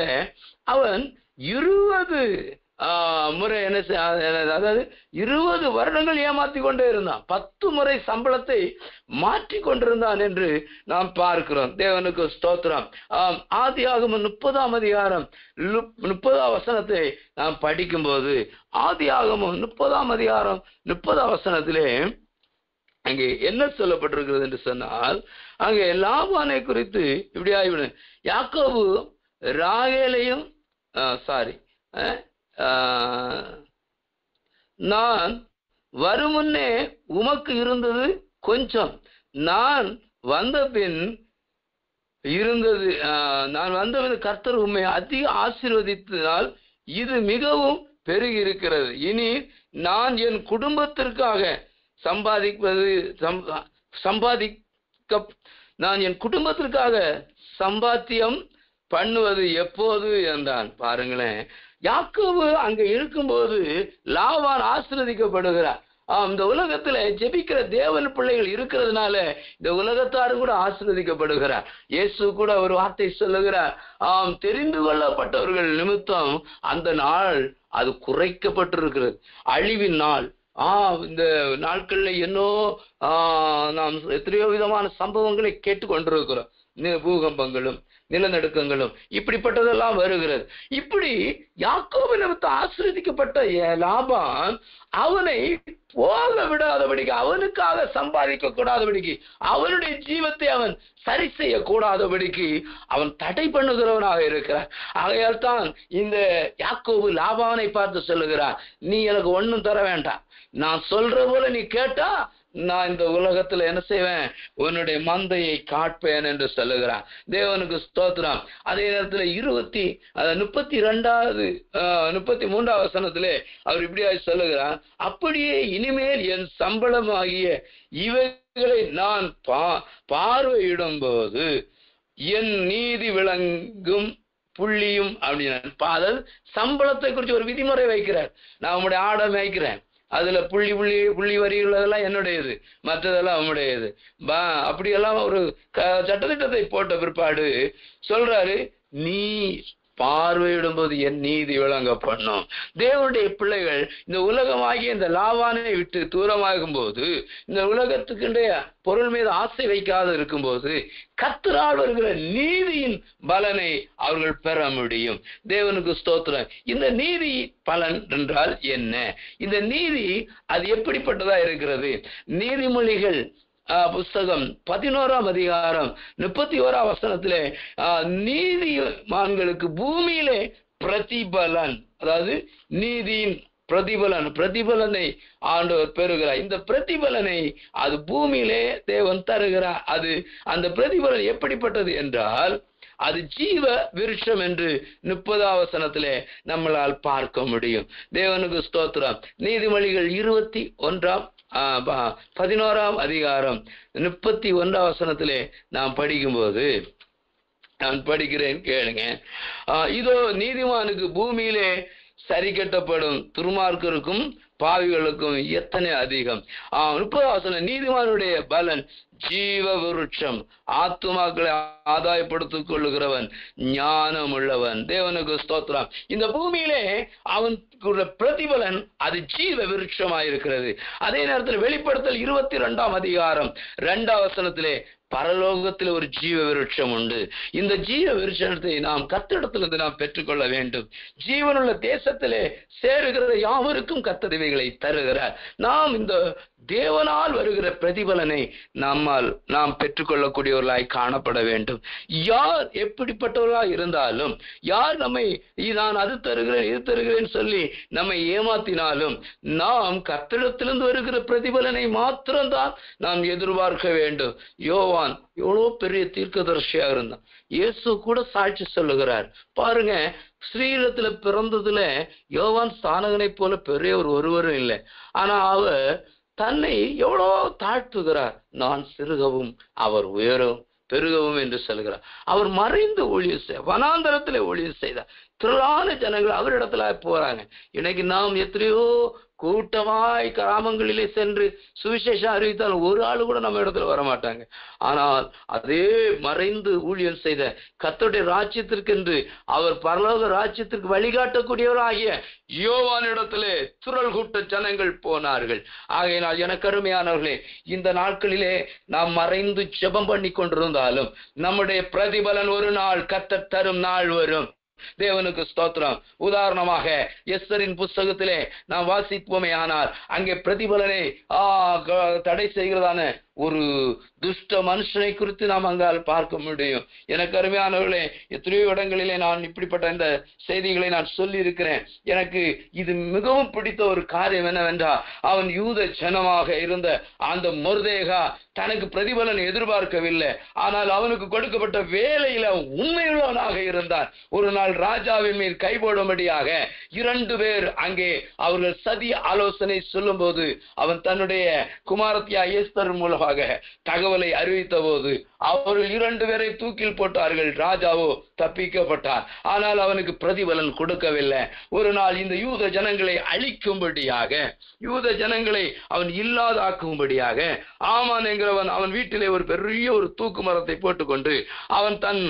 அவன் 20 முறை அதாவது 20 வருடங்கள் ஏமாத்தி கொண்டே இருந்தான். 10 முறை சம்பளத்தை மாற்றி கொண்டிருந்தான் என்று நாம் பார்க்கிறோம். தேவனுக்கு ஸ்தோத்திரம். ஆதியாகமம் 30ஆம் அதிகாரம் 30ஆம் வசனத்தை நாம் படிக்கும் போது, ஆதியாகமம் 30ஆம் அதிகாரம் 30ஆம் வசனத்திலே அங்கே என்ன சொல்லப்பட்டிருக்கிறது என்று சொன்னால், அங்கே லாபானை குறித்து இப்படி ஆகிவிடும். யாக்கோபு ராகேலையும் நான் வருமுன்னே உமக்கு இருந்தது கொஞ்சம், நான் வந்தபின் கர்த்தர் உம்மை அதிக ஆசீர்வதித்ததால் இது மிகவும் பெருகி இருக்கிறது. இனி நான் என் குடும்பத்திற்காக நான் என் குடும்பத்திற்காக சம்பாத்தியம் பண்ணுவது எப்போது என்றான். பாருங்களேன், யாக்கோபு அங்க இருக்கும்போது லாபான் ஆசீர்வதிக்கப்படுகிறார். இந்த உலகத்துல ஜெபிக்கிற தேவன் பிள்ளைகள் இருக்கிறதுனால இந்த உலகத்தாரும் கூட ஆசீர்வதிக்கப்படுகிறார். இயேசு கூட ஒரு வார்த்தை சொல்லுகிறார், தெரிந்து கொள்ளப்பட்டவர்கள் நிமித்தம் அந்த நாள் அது குறைக்கப்பட்டிருக்கிறது, அழிவின் நாள். இந்த நாட்கள்ல நாம் எத்தனையோ விதமான சம்பவங்களை கேட்டு கொண்டிருக்கிறோம். பூகம்பங்களும் நிலநடுக்கங்களும் இப்படிப்பட்டதெல்லாம் வருகிறது. இப்படி யாக்கோபு நிமித்த ஆசீர்வதிக்கப்பட்ட லாபான் அவனை போக விடாதபடிக்கு, அவனுக்காக சம்பாதிக்க கூடாதபடிக்கு, அவனுடைய ஜீவத்தை அவன் சரி செய்ய கூடாதபடிக்கு அவன் தடை பண்ணுகிறவனாக இருக்கிறார். ஆகையால் தான் இந்த யாக்கோபு லாபானை பார்த்து சொல்லுகிறார், நீ எனக்கு ஒன்னும் தர வேண்டாம், நான் சொல்ற போல நீ கேட்டா நான் இந்த உலகத்துல என்ன செய்வேன், உன்னுடைய மந்தையை காட்பேன் என்று சொல்லுகிறான். தேவனுக்கு ஸ்தோத்திரம். அதே நேரத்தில் 33வது வசனத்திலே அவர் இப்படியா சொல்லுகிறார், அப்படியே இனிமேல் என் சம்பளம் ஆகிய இவைகளை நான் பார்வையிடும் போது என் நீதி விளங்கும் புள்ளியும் அப்படின்னு, அதாவது சம்பளத்தை குறித்து ஒரு விதிமுறை வைக்கிறார். நான் உங்களுடைய ஆடை மேய்க்கிறேன், அதுல புள்ளி வரிகளெல்லாம் என்னுடையது, மற்றதெல்லாம் அவனுடையது. அப்படியெல்லாம் ஒரு சட்டத்திட்டத்தை போட்ட பிற்பாடு சொல்றாரு, நீ பார்வையிடும் போது என் நீதி விளங்க பண்ணும். தேவனுடைய பிள்ளைகள் இந்த உலகமாகிய இந்த லாபானை விட்டு தூரமாகும் போது, இந்த உலகத்துக்குடைய பொருள் மீது ஆசை வைக்காத இருக்கும் போது, கர்த்தரால் வருகிற நீதியின் பலனை அவர்கள் பெற முடியும். தேவனுக்கு ஸ்தோத்திரம். இந்த நீதி பலன் என்றால் என்ன? இந்த நீதி அது எப்படிப்பட்டதா இருக்கிறது? நீதிமொழிகள் புஸ்தகம் 11ஆம் அதிகாரம் 31ஆம் வசனத்திலே நீதிமான்களுக்கு பூமியிலே பிரதிபலன், அதாவது நீதியின் பிரதிபலனை ஆண்டவர் பெறுகிறார். இந்த பிரதிபலனை அது பூமியிலே தேவன் தருகிறார். அது அந்த பிரதிபலன் எப்படிப்பட்டது என்றால், அது ஜீவ விருட்சம் என்று 30ஆம் வசனத்திலே நம்மளால் பார்க்க முடியும். தேவனுக்கு ஸ்தோத்திரம். நீதிமொழிகள் 11ஆம் அதிகாரம் 31ஆம் வசனத்திலே நாம் படிக்கும்போது, நான் படிக்கிறேன் கேளுங்க. இதோ நீதிமானுக்கு பூமியிலே சரி கட்டப்படும் துன்மார்க்கருக்கும் பாவிகளுக்கும் எத்தனை அதிகம். 30ஆம் வசனம், நீதிமானுடைய பலன் ஜீவ விருட்சம், ஆத்துமாக்களை ஆதாயப்படுத்திக் கொள்ளுகிறவன் ஞானம் உள்ளவன். தேவனுக்கு ஸ்தோத்திரம். இந்த பூமியிலே அவன் பிரதிபலன் அது ஜீவ விருட்சமாயிருக்கிறது. அதே நேரத்தில் வெளிப்படுத்தல் 22ஆம் அதிகாரம் 2ஆம் வசனத்திலே பரலோகத்தில் ஒரு ஜீவ விருட்சம் உண்டு. இந்த ஜீவ விருட்சத்தை நாம் கர்த்தரிடத்திலிருந்து நாம் பெற்றுக்கொள்ள வேண்டும். ஜீவனுள்ள தேசத்திலே சேருகிற யாவருக்கும் கர்த்தர் இவைகளை தருகிறார். நாம் இந்த தேவனால் வருகிற பிரதிபலனை நாம் பெற்றுக்கொள்ளக்கூடியவர்களாய் காணப்பட வேண்டும். யார் எப்படிப்பட்டவர்களாய் இருந்தாலும், யார் நம்மை நான் அது தருகிறேன் இது தருகிறேன் சொல்லி நம்மை ஏமாத்தினாலும், நாம் கர்த்தரிடத்திலிருந்து வருகிற பிரதிபலனை மாத்திரம்தான் நாம் எதிர்பார்க்க வேண்டும். யோவான் எவ்வளவு பெரிய தீர்க்கதரிசியா இருந்தான். இயேசு கூட சாட்சி சொல்லுகிறார். பாருங்க, ஸ்ரீரத்துல பிறந்ததுல யோவான் ஸ்நானகனை போல பெரியவர் ஒருவரும் இல்லை. ஆனா அவர் தன்னை எவ்வளோ தாழ்த்துகிறார். நான் சிறுகவும் அவர் உயரும் பெருகவும் என்று சொல்கிறார். அவர் மறைந்து ஊழியம் செய்ய வனாந்தரத்திலே ஊழியம் செய்தார். திரளான ஜனங்கள் அவரிடத்துல போறாங்க. இன்னைக்கு நாம் எத்தனையோ கூட்டமாய் கிராமங்களிலே சென்று சுவிசேஷம் அறிவித்தால் ஒரு ஆளு கூட நம்ம இடத்துல வரமாட்டாங்க. ஆனால் அதே மறைந்து ஊழியம் செய்த கர்த்தருடைய ராஜ்யத்திற்கென்று அவர் பரலோக ராஜ்யத்திற்கு வழிகாட்டக்கூடியவராகிய யோவானிடத்திலே திரள் கூட்ட ஜனங்கள் போனார்கள். ஆகையினால் எனக்கு அருமையானவர்களே, இந்த நாட்களிலே நாம் மறைந்து ஜெபம் பண்ணி கொண்டிருந்தாலும் நம்முடைய பிரதிபலன் ஒரு நாள் கர்த்தர் தரும் நாள் வரும். தேவனுக்கு ஸ்தோத்திரம். உதாரணமாக எஸ்தரின் புஸ்தகத்திலே நாம் வாசிப்போமே ஆனால், அங்கே பிரதிபலனை தடை செய்கிறதான ஒரு துஷ்ட மனுஷனை குறித்து நாம் அங்கால் பார்க்க முடியும். எனக்கு அருமையானவர்களே, எத்தனையோ இடங்களிலே நான் இப்படிப்பட்ட இந்த செய்திகளை நான் சொல்லி இருக்கிறேன். எனக்கு இது மிகவும் பிடித்த ஒரு காரியம் என்னவென்றால், அவன் யூத ஜனமாக இருந்த அந்த மொர்தேகா தனக்கு பிரதிபலன் எதிர்பார்க்கவில்லை. ஆனால் அவனுக்கு கொடுக்கப்பட்ட வேலையில உண்மையுள்ளவனாக இருந்தான். ஒரு நாள் ராஜாவின் மேல் கைபோடும்படியாக 2 பேர் அங்கே அவர்கள் சதி ஆலோசனை சொல்லும் போது, அவன் தன்னுடைய குமாரத்தியா எஸ்தர் மூலமாக தகவலை அறிவித்த போது அவர்கள் 2 பேரை தூக்கில் போட்டார்கள். ராஜாவோ தப்பிக்கப்பட்டார். ஆனால் அவனுக்கு பிரதிபலன் கொடுக்கவில்லை. ஒரு நாள் இந்த யூத ஜனங்களை அழிக்கும்படியாக, யூத ஜனங்களை அவன் இல்லாதாக்கும்படியாக ஆமான் என்கிறவன் அவன் வீட்டிலே ஒரு பெரிய ஒரு தூக்கு மரத்தை போட்டுக்கொண்டு அவன் தன்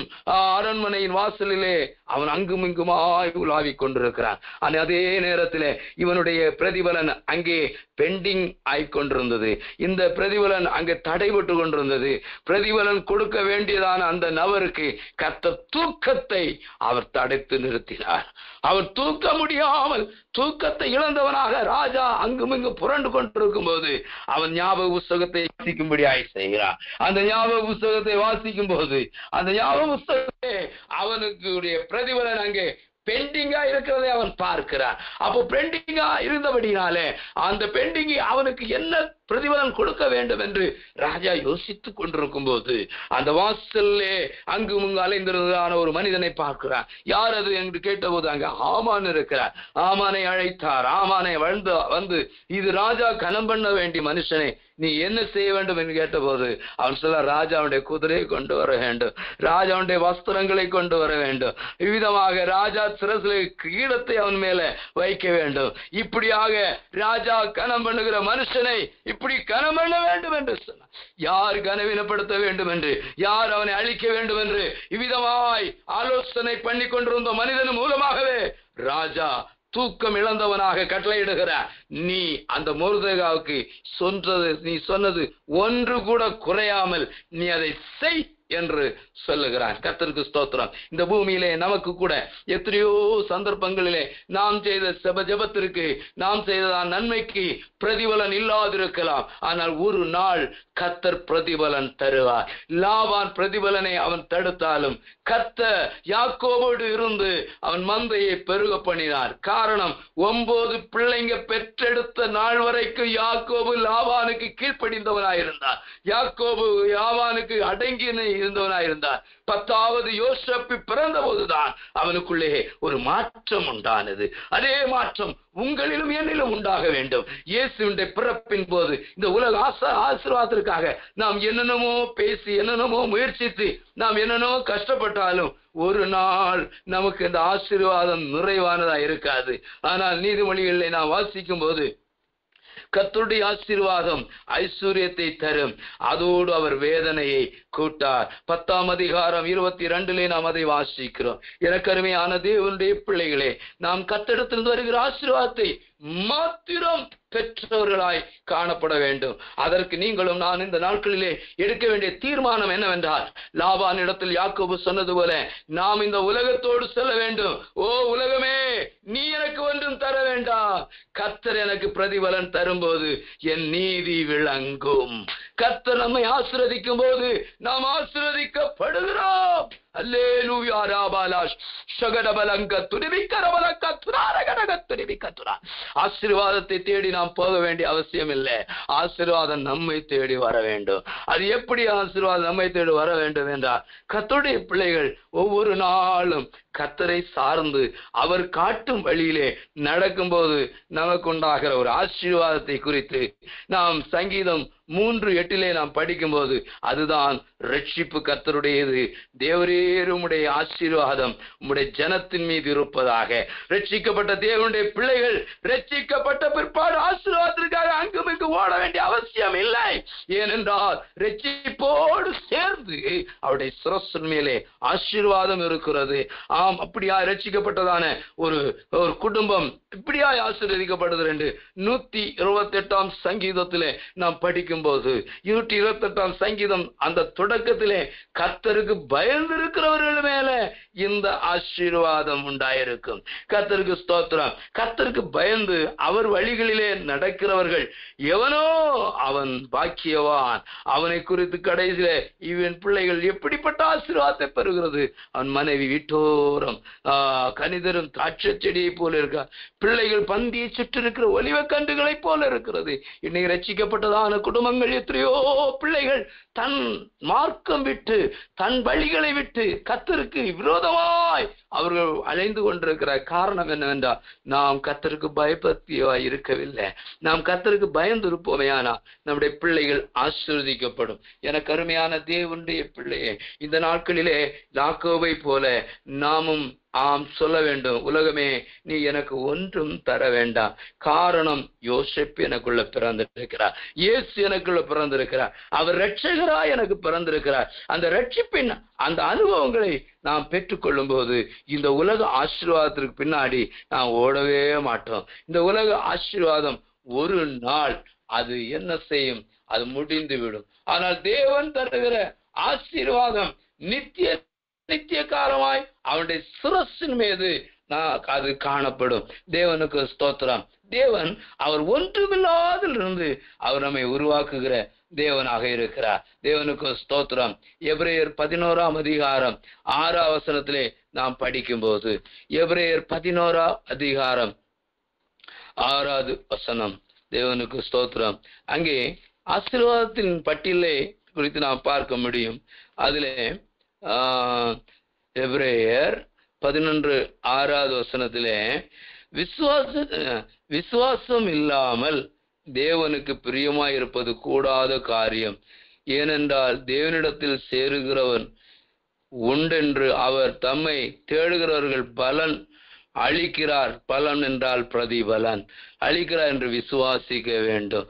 அரண்மனையின் வாசலிலே அவன் அங்கும் இங்குமாய் உலாவிக் கொண்டிருக்கிறான். அதே நேரத்தில் இவனுடைய பிரதிபலன் அங்கே பெண்டிங் ஆய்கொண்டிருந்தது. இந்த பிரதிபலன் அங்கே தடைபட்டு கொண்டிருந்தது. பிரதிபலன் கொடுக்க வேண்டியதான அந்த நபருக்கு கர்த்தர் தூக்கத்தை அவர் தடுத்து நிறுத்தினார். அவர் தூக்க முடியாமல் தூக்கத்தை இழந்தவனாக ராஜா அங்குமிங்கு புரண்டு கொண்டிருக்கும் போது அவன் ஞாபக புஸ்தகத்தை வாசிக்கும்படியாய் செய்கிறார். அந்த ஞாபக புஸ்தகத்தை வாசிக்கும் போது அந்த ஞாபக புஸ்தகத்தை அவனுக்கு பிரதிபலன் அங்கே பெண்டிங்கா இருக்கிறதை அவன் பார்க்கிறான். அப்போ பெண்டிங்கா இருந்தபடினாலே அந்த பெண்டிங்கை அவனுக்கு என்ன பிரதிபலன் கொடுக்க வேண்டும் என்று ராஜா யோசித்துக் கொண்டிருக்கும் போது அந்த வாசல்லே அங்கு முங்கு அலைந்திருந்ததான ஒரு மனிதனை பார்க்கிறான். யார் அது என்று கேட்டபோது அங்க ஆமான் இருக்கிறார். ஆமானை அழைத்தார். ஆமானை வந்து இது ராஜா கனம் பண்ண வேண்டிய மனுஷனை நீ என்ன செய்ய வேண்டும் என்று கேட்டபோது அவன் சொல்ல, ராஜாவுடைய குதிரையை கொண்டு வர வேண்டும், ராஜாவுடைய வஸ்திரங்களை கொண்டு வர வேண்டும், இவ்விதமாக ராஜா சிரசிலே கிரீடத்தை அவன் மேல வைக்க வேண்டும், இப்படியாக ராஜா கனம் பண்ணுகிற மனுஷனை இப்படி கனம் பண்ண வேண்டும் என்று சொன்னார். யார் கனவீனப்படுத்த வேண்டும் என்று, யார் அவனை அழிக்க வேண்டும் என்று இவ்விதமாய் ஆலோசனை பண்ணி கொண்டிருந்த மனிதன் மூலமாகவே ராஜா தூக்கம் இழந்தவனாக கட்டளையிடுகிறார். நீ அந்த மொர்தெகாவுக்கு நீ சொன்னது ஒன்று கூட குறையாமல் நீ அதை செய் என்று சொல்லுகிறான். கர்த்தருக்கு ஸ்தோத்திரம். இந்த பூமியிலே நமக்கு கூட எத்தனையோ சந்தர்ப்பங்களிலே நாம் செய்த ஜெபத்திற்கு நாம் செய்ததான் நன்மைக்கு பிரதிபலன் இல்லாதிருக்கலாம். ஆனால் ஒரு நாள் கர்த்தர் பிரதிபலன் தருவார். லாபான் பிரதிபலனை அவன் தடுத்தாலும் கர்த்தர் யாக்கோபோடு இருந்து அவன் மந்தையை பெருக பண்ணினார். காரணம், 9 பிள்ளைங்க பெற்றெடுத்த நாள் வரைக்கும் யாக்கோபு லாபானுக்கு கீழ்ப்படிந்தவனாயிருந்தார். யாக்கோபு லாபானுக்கு அடங்கி இருந்தவனாயிருந்தார். 10வது யோசேப்பு பிறந்த போதுதான் அவனுக்குள்ளே ஒரு மாற்றம் உண்டானது. அதே மாற்றம் உங்களிலும் என்னிலும் உண்டாக வேண்டும். இயேசுவின் பிறப்பின் போது இந்த உலக ஆசீர்வாதத்திற்காக நாம் என்னென்னமோ பேசி என்னென்னமோ முயற்சித்து நாம் என்னென்னமோ கஷ்டப்பட்டாலும் ஒரு நாள் நமக்கு இந்த ஆசீர்வாதம் நிறைவானதா இருக்காது. ஆனால் நீதிமொழிகளிலே நாம் வாசிக்கும் போது கர்த்தருடைய ஆசீர்வாதம் ஐஸ்வர்யத்தை தரும், அதோடு அவர் வேதனையை கூட்டார். 10ஆம் அதிகாரம் 22 நாம் அதை வாசிக்கிறோம். எனக்கு அருமையான தேவனுடைய பிள்ளைகளே, நாம் கர்த்தரிடத்திலிருந்து வருகிற ஆசீர்வாதத்தை மாத்திரம் பெற்றவர்களாய் காணப்பட வேண்டும். அதற்கு நீங்களும் நான் இந்த நாட்களிலே எடுக்க வேண்டிய தீர்மானம் என்னவென்றால், லாபான் இடத்தில் யாக்கோபு சொன்னது போல நாம் இந்த உலகத்தோடு செல்ல வேண்டும். ஓ உலகமே, நீ எனக்கு ஒன்றும் தர வேண்டாம், கர்த்தர் எனக்கு பிரதிபலன் தரும்போது என் நீதி விளங்கும். கர்த்தர் நம்மை ஆசீர்வதிக்கும் போது நாம் ஆசீர்வதிக்கப்படுகிறோம். அல்லேலூயா. ராபாலாஷ் ஷகடபலங்க துரிபிக்கரபலங்க துராரகரக துரிபிக்கதுரா. ஆசீர்வாதத்தை தேடி நாம் போக வேண்டிய அவசியம் இல்லை. ஆசீர்வாதம் நம்மை தேடி வர வேண்டும். அது எப்படி ஆசீர்வாதம் நம்மை தேடி வர வேண்டும் என்றால், கர்த்தருடைய பிள்ளைகள் ஒவ்வொரு நாளும் கர்த்தரை சார்ந்து அவர் காட்டும் வழியிலே நடக்கும்போது நமக்கு உண்டாகிற ஒரு ஆசீர்வாதத்தை குறித்து நாம் சங்கீதம் 3:8 நாம் படிக்கும் போது அதுதான் ரட்சிப்பு கர்த்தருடையது. தேவரே உம்முடைய ஆசீர்வாதம் உம்முடைய ஜனத்தின் மீது இருப்பதாக. ரட்சிக்கப்பட்ட தேவனுடைய பிள்ளைகள் ரட்சிக்கப்பட்ட பிற்பாடு ஆசீர்வாதத்திற்காக அங்குமிங்கு ஓட வேண்டிய அவசியம் இல்லை. ஏனென்றால் ரட்சிப்போடு சேர்ந்து அவருடைய சிரசின் மேலே ஆசீர்வாதம் இருக்கிறது. ஆம், அப்படியா ரட்சிக்கப்பட்டதான ஒரு குடும்பம் இப்படியாய் ஆசீர்வதிக்கப்படுது என்று 128ஆம் சங்கீதத்திலே நாம் படிக்கும் போது 128ஆம் சங்கீதம் அந்த தொடக்கத்திலே கர்த்தருக்கு பயந்திருக்கிறவர்கள் மேல இந்த ஆசீர்வாதம் உண்டாயிருக்கும். கர்த்தருக்கு ஸ்தோத்திரம். கர்த்தருக்கு பயந்து அவர் வழிகளிலே நடக்கிறவர்கள் எவனோ அவன் பாக்கியவான். அவனை குறித்து கடைசியிலே இவன் பிள்ளைகள் எப்படிப்பட்ட ஆசீர்வாதத்தை பெறுகிறது. அவன் மனைவி வீட்டோரம் கனிதரும் திராட்சை செடியை போல இருக்கார். பிள்ளைகள் பந்தியை சுற்றி இருக்கிற ஒலிவ கன்றுகளை போல இருக்கிறது. இன்னைக்கு ரட்சிக்கப்பட்டதான குடும்பங்கள் எத்தனையோ பிள்ளைகள் தன் மார்க்கம் விட்டு தன் வழிகளை விட்டு கர்த்தருக்கு விரோதமாய் அவர்கள் அலைந்து கொண்டிருக்கிற காரணம் என்னவென்றால், நாம் கர்த்தருக்கு பயபக்தியாய் இருக்கவில்லை. நாம் கர்த்தருக்கு பயந்து இருப்போமே ஆனால் நம்முடைய பிள்ளைகள் ஆசீர்வதிக்கப்படும். எனக்கு அருமையான தேவனுடைய பிள்ளையே, இந்த நாட்களிலே யாக்கோபை போல நாமும் சொல்ல வேண்டும், உலகமே நீ எனக்கு ஒன்றும் தர வேண்டாம். காரணம், யோசேப்பு எனக்குள்ள பிறந்திருக்கிறார், இயேசு எனக்குள்ள பிறந்திருக்கிறார், அவர் இரட்சகராய் எனக்கு பிறந்திருக்கிறார். அந்த ரட்சிப்பின் அந்த அனுபவங்களை நாம் பெற்றுக்கொள்ளும் போது இந்த உலக ஆசீர்வாதத்திற்கு பின்னாடி நாம் ஓடவே மாட்டோம். இந்த உலக ஆசீர்வாதம் ஒரு நாள் அது என்ன செய்யும்? அது முடிந்து விடும். ஆனால் தேவன் தருகிற ஆசீர்வாதம் நித்திய நித்திய காலமாய் அவனுடைய சிரசின் மீது அது காணப்படும். தேவனுக்கு ஸ்தோத்திரம். தேவன் அவர் ஒன்றுமில்லாதிலிருந்து அவர் நம்மை உருவாக்குகிற தேவனாக இருக்கிறார். தேவனுக்கு ஸ்தோத்திரம். எபிரேயர் 11ஆம் அதிகாரம் 6ஆம் வசனத்திலே நாம் படிக்கும் போது, எபிரேயர் 11ஆம் அதிகாரம் 6வது வசனம், தேவனுக்கு ஸ்தோத்திரம். அங்கே ஆசீர்வாதத்தின் பட்டியலை குறித்து நாம் பார்க்க முடியும். அதிலே எபிரேயர் 11:6வது வசனத்திலே, விசுவாசம் இல்லாமல் தேவனுக்கு பிரியமாயிருப்பது கூடாத காரியம். ஏனென்றால் தேவனிடத்தில் சேருகிறவன் உண்டென்று அவர் தம்மை தேடுகிறவர்கள் பலன் அளிக்கிறார். பலன் என்றால் பிரதிபலன் அளிக்கிறார் என்று விசுவாசிக்க வேண்டும்.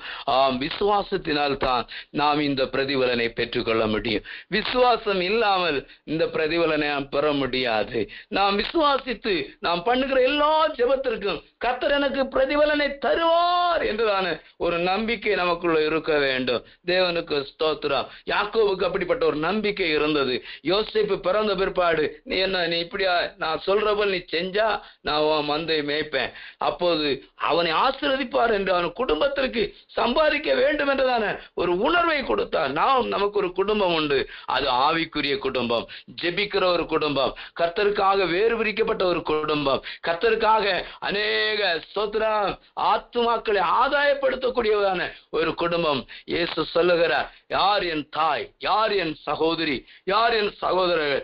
விசுவாசத்தினால் தான் நாம் இந்த பிரதிபலனை பெற்றுக்கொள்ள முடியும். விசுவாசம் இல்லாமல் இந்த பிரதிபலனை நாம் பெற முடியாது. நாம் விசுவாசித்து நாம் பண்ணுகிற எல்லா ஜெபத்திற்கும் கர்த்தர் எனக்கு பிரதிபலனை தருவார் என்றுதான ஒரு நம்பிக்கை நமக்குள்ள இருக்க வேண்டும். தேவனுக்கு ஸ்தோத்திரம். யாக்கோபுக்கு அப்படிப்பட்ட ஒரு நம்பிக்கை இருந்தது. யோசேப்பு பிறந்த பிற்பாடு, நீ இப்படியா, நான் சொல்றபோல் நீ செஞ்சா நான் மந்தை மேய்ப்பேன், அப்போது அவனை ஆசீர்வதிப்பார் என்று அவன் குடும்பத்திற்கு சம்பாதிக்க வேண்டும் என்றதான ஒரு உணர்வை கொடுத்தார். நமக்கு ஒரு குடும்பம் உண்டு. அது ஆவிக்குரிய குடும்பம், ஜெபிக்கிற ஒரு குடும்பம், கர்த்தருக்காக வேறு பிரிக்கப்பட்ட ஒரு குடும்பம், கர்த்தருக்காக அநேக ஸ்தோத்திரம் ஆத்துமாக்களை ஆதாயப்படுத்தக்கூடியதான ஒரு குடும்பம். இயேசு சொல்லுகிறார், யார் என் தாய், யார் என் சகோதரி, யார் என் சகோதரர்கள்?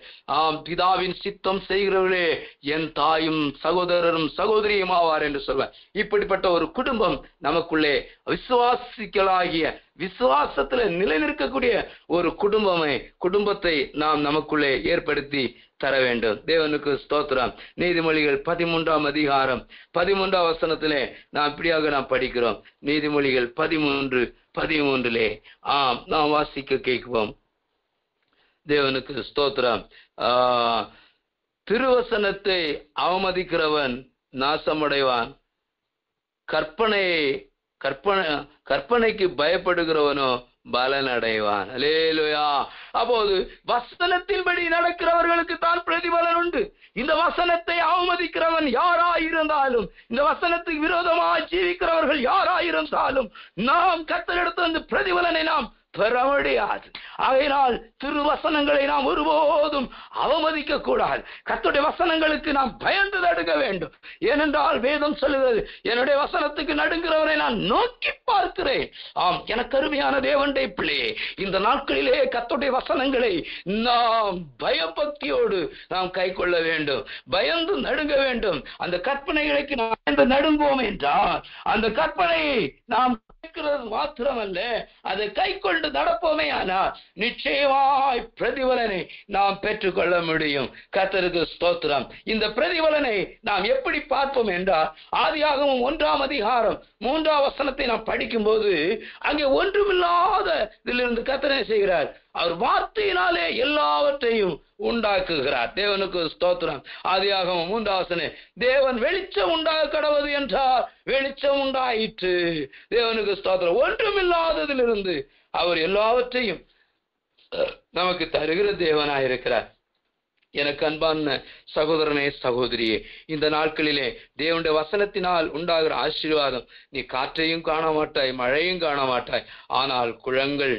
பிதாவின் சித்தம் செய்கிறவர்களே என் தாயும் சகோதரரும் சகோதரியும் ஆவார் என்று சொல்வார். இப்படிப்பட்ட ஒரு குடும்பம் நமக்குள்ளே விசுவாசிகளாகிய விசுவாசத்துல நிலை நிற்கக்கூடிய ஒரு குடும்பத்தை நாம் நமக்குள்ளே ஏற்படுத்தி தர வேண்டும். தேவனுக்கு ஸ்தோத்திரம். நீதிமொழிகள் 13ஆம் அதிகாரம் 13ஆம் வசனத்திலே நாம் இப்படியாக நாம் படிக்கிறோம். நீதிமொழிகள் 13:13 நாம் வாசிக்க கேட்குவோம். தேவனுக்கு ஸ்தோத்திரம். திருவசனத்தை அவமதிக்கிறவன் நாசமடைவான், கற்பனைக்கு பயப்படுகிறவனோ பலன் அடைவான். அல்லேலூயா. அப்போது வசனத்தின்படி நடக்கிறவர்களுக்கு தான் பிரதிபலன் உண்டு. இந்த வசனத்தை அவமதிக்கிறவன் யாராயிருந்தாலும், இந்த வசனத்துக்கு விரோதமாக ஜீவிக்கிறவர்கள் யாராயிருந்தாலும், நாம் கர்த்தரிடத்திலிருந்து பிரதிபலனை நாம் பெற முடியாது. ஆகையினால் திருவசனங்களை நாம் ஒருபோதும் அவமதிக்க கூடாது. கர்த்தருடைய வசனங்களுக்கு நாம் பயந்து நடுங்க வேண்டும். ஏனென்றால் வேதம் சொல்லுகிறது, என்னுடைய வசனத்துக்கு நடுங்கிறவரை நான் நோக்கி பார்க்கிறேன். எனக்கு அருமையான தேவனுடைய பிள்ளையே, இந்த நாட்களிலே கர்த்தருடைய வசனங்களை நாம் பயபக்தியோடு நாம் கை கொள்ள வேண்டும், பயந்து நடுங்க வேண்டும். அந்த கற்பனைகளுக்கு நாம் நடுங்குவோம் என்றால் அந்த கற்பனையை நாம் மாத்திரமல்ல, அதை கை கொண்டு நடப்போமே ஆனால் நிச்சயமாய் பிரதிபலனை நாம் பெற்றுக்கொள்ள முடியும். கர்த்தருக்கு ஸ்தோத்திரம். இந்த பிரதிபலனை நாம் எப்படி பார்ப்போம் என்றால், ஆதியாகமம் 1ஆம் அதிகாரம் 3ஆம் வசனத்தை நாம் படிக்கும் போது, அங்கே ஒன்றுமில்லாத இதிலிருந்து கர்த்தர் என்ன செய்கிறார்? அவர் வார்த்தையினாலே எல்லாவற்றையும் உண்டாக்குகிறார். தேவனுக்கு ஸ்தோத்திரம். ஆதியாகமம் 3ஆம் வசனம், தேவன் வெளிச்சம் உண்டாக கடவது என்றார், வெளிச்சம் உண்டாயிற்று. தேவனுக்கு ஸ்தோத்திரம். ஒன்றுமில்லாததிலிருந்து அவர் எல்லாவற்றையும் நமக்கு தருகிற தேவனாயிருக்கிறார். எனக்கு அன்பான சகோதரனே சகோதரியே, இந்த நாட்களிலே தேவனுடைய வசனத்தினால் உண்டாகிற ஆசீர்வாதம், நீ காற்றையும் காண மாட்டாய், மழையும் காண மாட்டாய், ஆனால் குளங்கள்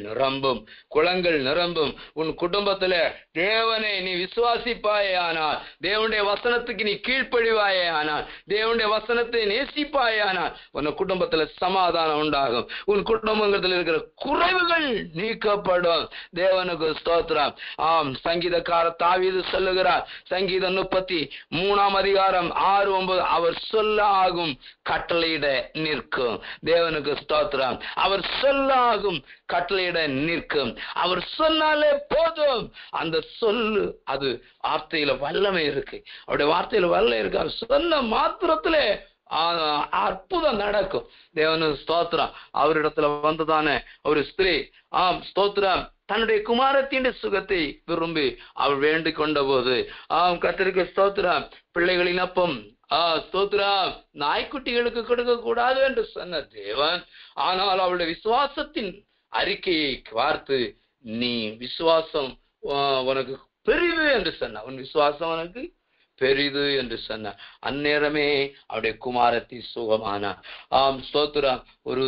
நிரம்பும். உன் குடும்பத்துல தேவனை நீ விசுவாசிப்பாயே ஆனால், தேவனுடைய வசனத்துக்கு நீ கீழ்ப்படிவாயே ஆனால், தேவனுடைய வசனத்தை நேசிப்பாயே ஆனால், உன் குடும்பத்துல சமாதானம் உண்டாகும். உன் குடும்பத்தில் இருக்கிற குறைவுகள் நீக்கப்படும். தேவனுக்கு ஸ்தோத்திரம். சங்கீதக்கார தாவீது சொல்லுகிறார், சங்கீதம் 33ஆம் அதிகாரம் 6-9, அவர் சொல்லாகும் கட்டளையிட நிற்கும். தேவனுக்கு ஸ்தோத்திரம். அவர் சொல்லாகும் கட்டளையிட நிற்கும். அவர் சொன்னாலே போதும். அந்த சொல்லு, அது வார்த்தையில வல்லமை இருக்கு. அவருடைய வார்த்தையில வல்லமை இருக்கு. அவர் சொன்ன மாத்திரத்திலே அற்புதம் நடக்கும். தேவனுக்கு ஸ்தோத்திரம். அவரிடத்துல வந்ததானே ஒரு ஸ்திரீ, ஸ்தோத்திரம், தன்னுடைய குமாரத்தின் சுகத்தை விரும்பி அவள் வேண்டிக் கொண்ட போது, கர்த்தருக்கு ஸ்தோத்திரம், பிள்ளைகளின் அப்பம் ஸ்தோத்திரம் நாய்க்குட்டிகளுக்கு கொடுக்க கூடாது என்று சொன்ன தேவன், ஆனால் அவளுடைய விசுவாசத்தின் அறிக்கையை பார்த்து நீ விசுவாசம் உனக்கு பெரிது என்று சொன்னார். உன் விசுவாசம் உனக்கு பெரிது என்று சொன்னார். அந்நேரமே அவருடைய குமாரத்தி சுகமானார். ஸ்தோத்திரம். ஒரு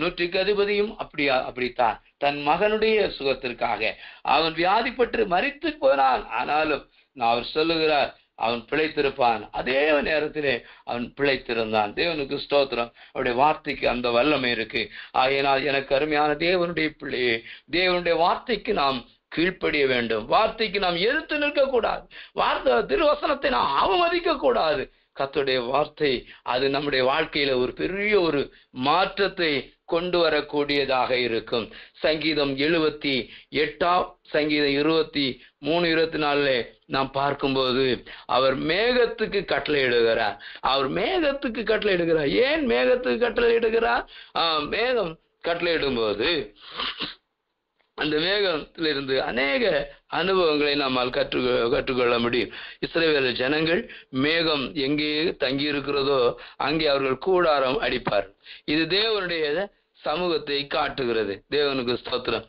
100க்கு அதிபதியும் அப்படித்தான் தன் மகனுடைய சுகத்திற்காக அவன் வியாதிப்பட்டு மரித்து போனான். ஆனாலும் அவர் சொல்லுகிறார், அவன் பிழைத்திருப்பான். அதே நேரத்திலே அவன் பிழைத்திருந்தான். தேவனுக்கு ஸ்தோத்திரம். அவருடைய வார்த்தைக்கு அந்த வல்லமை இருக்கு. ஆகையினால் எனக்கு அருமையான தேவனுடைய பிள்ளையே, தேவனுடைய வார்த்தைக்கு நாம் கீழ்ப்படிய வேண்டும். வார்த்தைக்கு நாம் எதிர்த்து நிற்க கூடாது. வார்த்தை திருவசனத்தை நாம் அவமதிக்க கூடாது. கர்த்தருடைய வார்த்தை அது நம்முடைய வாழ்க்கையில ஒரு பெரிய ஒரு மாற்றத்தை கொண்டு வரக்கூடியதாக இருக்கும். சங்கீதம் 78 சங்கீதம் 23-24 நாம் பார்க்கும்போது அவர் மேகத்துக்கு கட்டளை இடுகிறார். அவர் மேகத்துக்கு கட்டளை இடுகிறார். ஏன் மேகத்துக்கு கட்டளை இடுகிறார்? மேகம் கட்டளை இடும்போது அந்த மேகத்திலிருந்து அநேக அனுபவங்களை நம்மால் கற்றுக்கொள்ள முடியும். இஸ்ரவேல் ஜனங்கள் மேகம் எங்கே தங்கி இருக்கிறதோ அங்கே அவர்கள் கூடாரம் அடிப்பார். இது தேவனுடைய சமூகத்தை காட்டுகிறது. தேவனுக்கு ஸ்தோத்திரம்.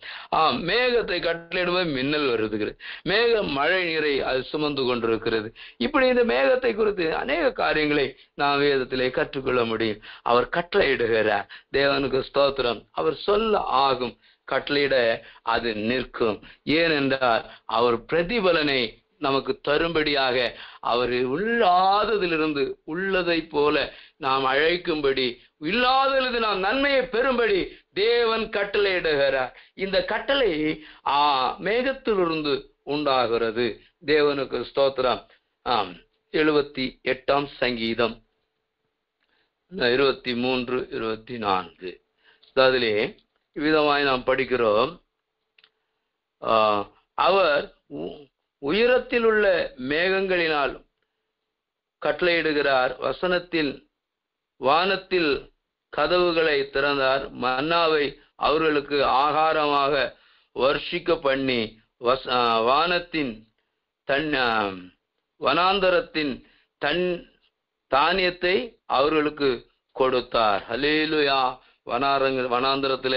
மேகத்தை கட்டளையிடும்போது மின்னல் வருகிறது. மேகம் மழை நீரை அது சுமந்து கொண்டிருக்கிறது. இப்படி இந்த மேகத்தை குறித்து அநேக காரியங்களை நாம் வேதத்திலே கற்றுக்கொள்ள முடியும். அவர் கட்டளையிடுகிறார். தேவனுக்கு ஸ்தோத்திரம். அவர் சொல்ல ஆகும், கட்டளையிட அது நிற்கும். ஏனென்றால் அவர் பிரதிபலனை நமக்கு தரும்படியாக அவர் இல்லாததிலிருந்து உள்ளதை போல நாம் அழைக்கும்படி, இல்லாதது நாம் நன்மையை பெறும்படி தேவன் கட்டளையிடுகிறார். இந்த கட்டளை மேகத்திலிருந்து உண்டாகிறது. தேவனுக்கு ஸ்தோத்திரம். 78 சங்கீதம் 23-24 அதிலே விதமாய் நாம் படிக்கிறோம். அவர் உயரத்தில் உள்ள மேகங்களினால் கட்டளையிடுகிறார். வசனத்தில் வானத்தில் கதவுகளை திறந்தார். மன்னாவை அவர்களுக்கு ஆகாரமாக வர்ஷிக்க பண்ணி வானத்தின் வனாந்தரத்தின் தானியத்தை அவர்களுக்கு கொடுத்தார். ஹல்லேலூயா. வனாந்தரத்துல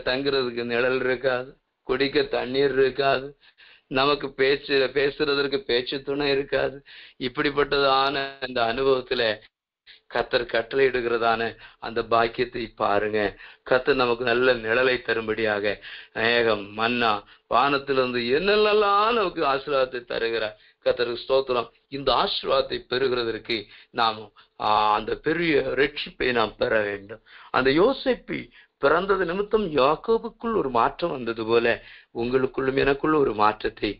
தங்குறதுக்கு நிழல் இருக்காது, குடிக்க தண்ணீர் இருக்காது, நமக்கு பேசுறதற்கு பேச்சு துணை இருக்காது. இப்படிப்பட்டதான இந்த அனுபவத்துல கர்த்தர் கட்டளையிடுகிறதான அந்த பாக்கியத்தை பாருங்க. கர்த்தர் நமக்கு நல்ல நிழலை தரும்படியாக மேகம் மன்னா வானத்திலிருந்து என்னெல்லாம் நமக்கு ஆசீர்வாதத்தை தருகிறார். கர்த்தருக்கு ஸ்தோத்திரம். இந்த ஆசீர்வாதத்தை பெறுகிறதற்கு நாம் அந்த பெரிய ரட்சிப்பை நாம் பெற வேண்டும். அந்த யோசேப்பு பிறந்தது நிமித்தம் யாக்கோபுக்குள் ஒரு மாற்றம் வந்தது போல உங்களுக்குள்ளும் எனக்குள்ள ஒரு மாற்றத்தை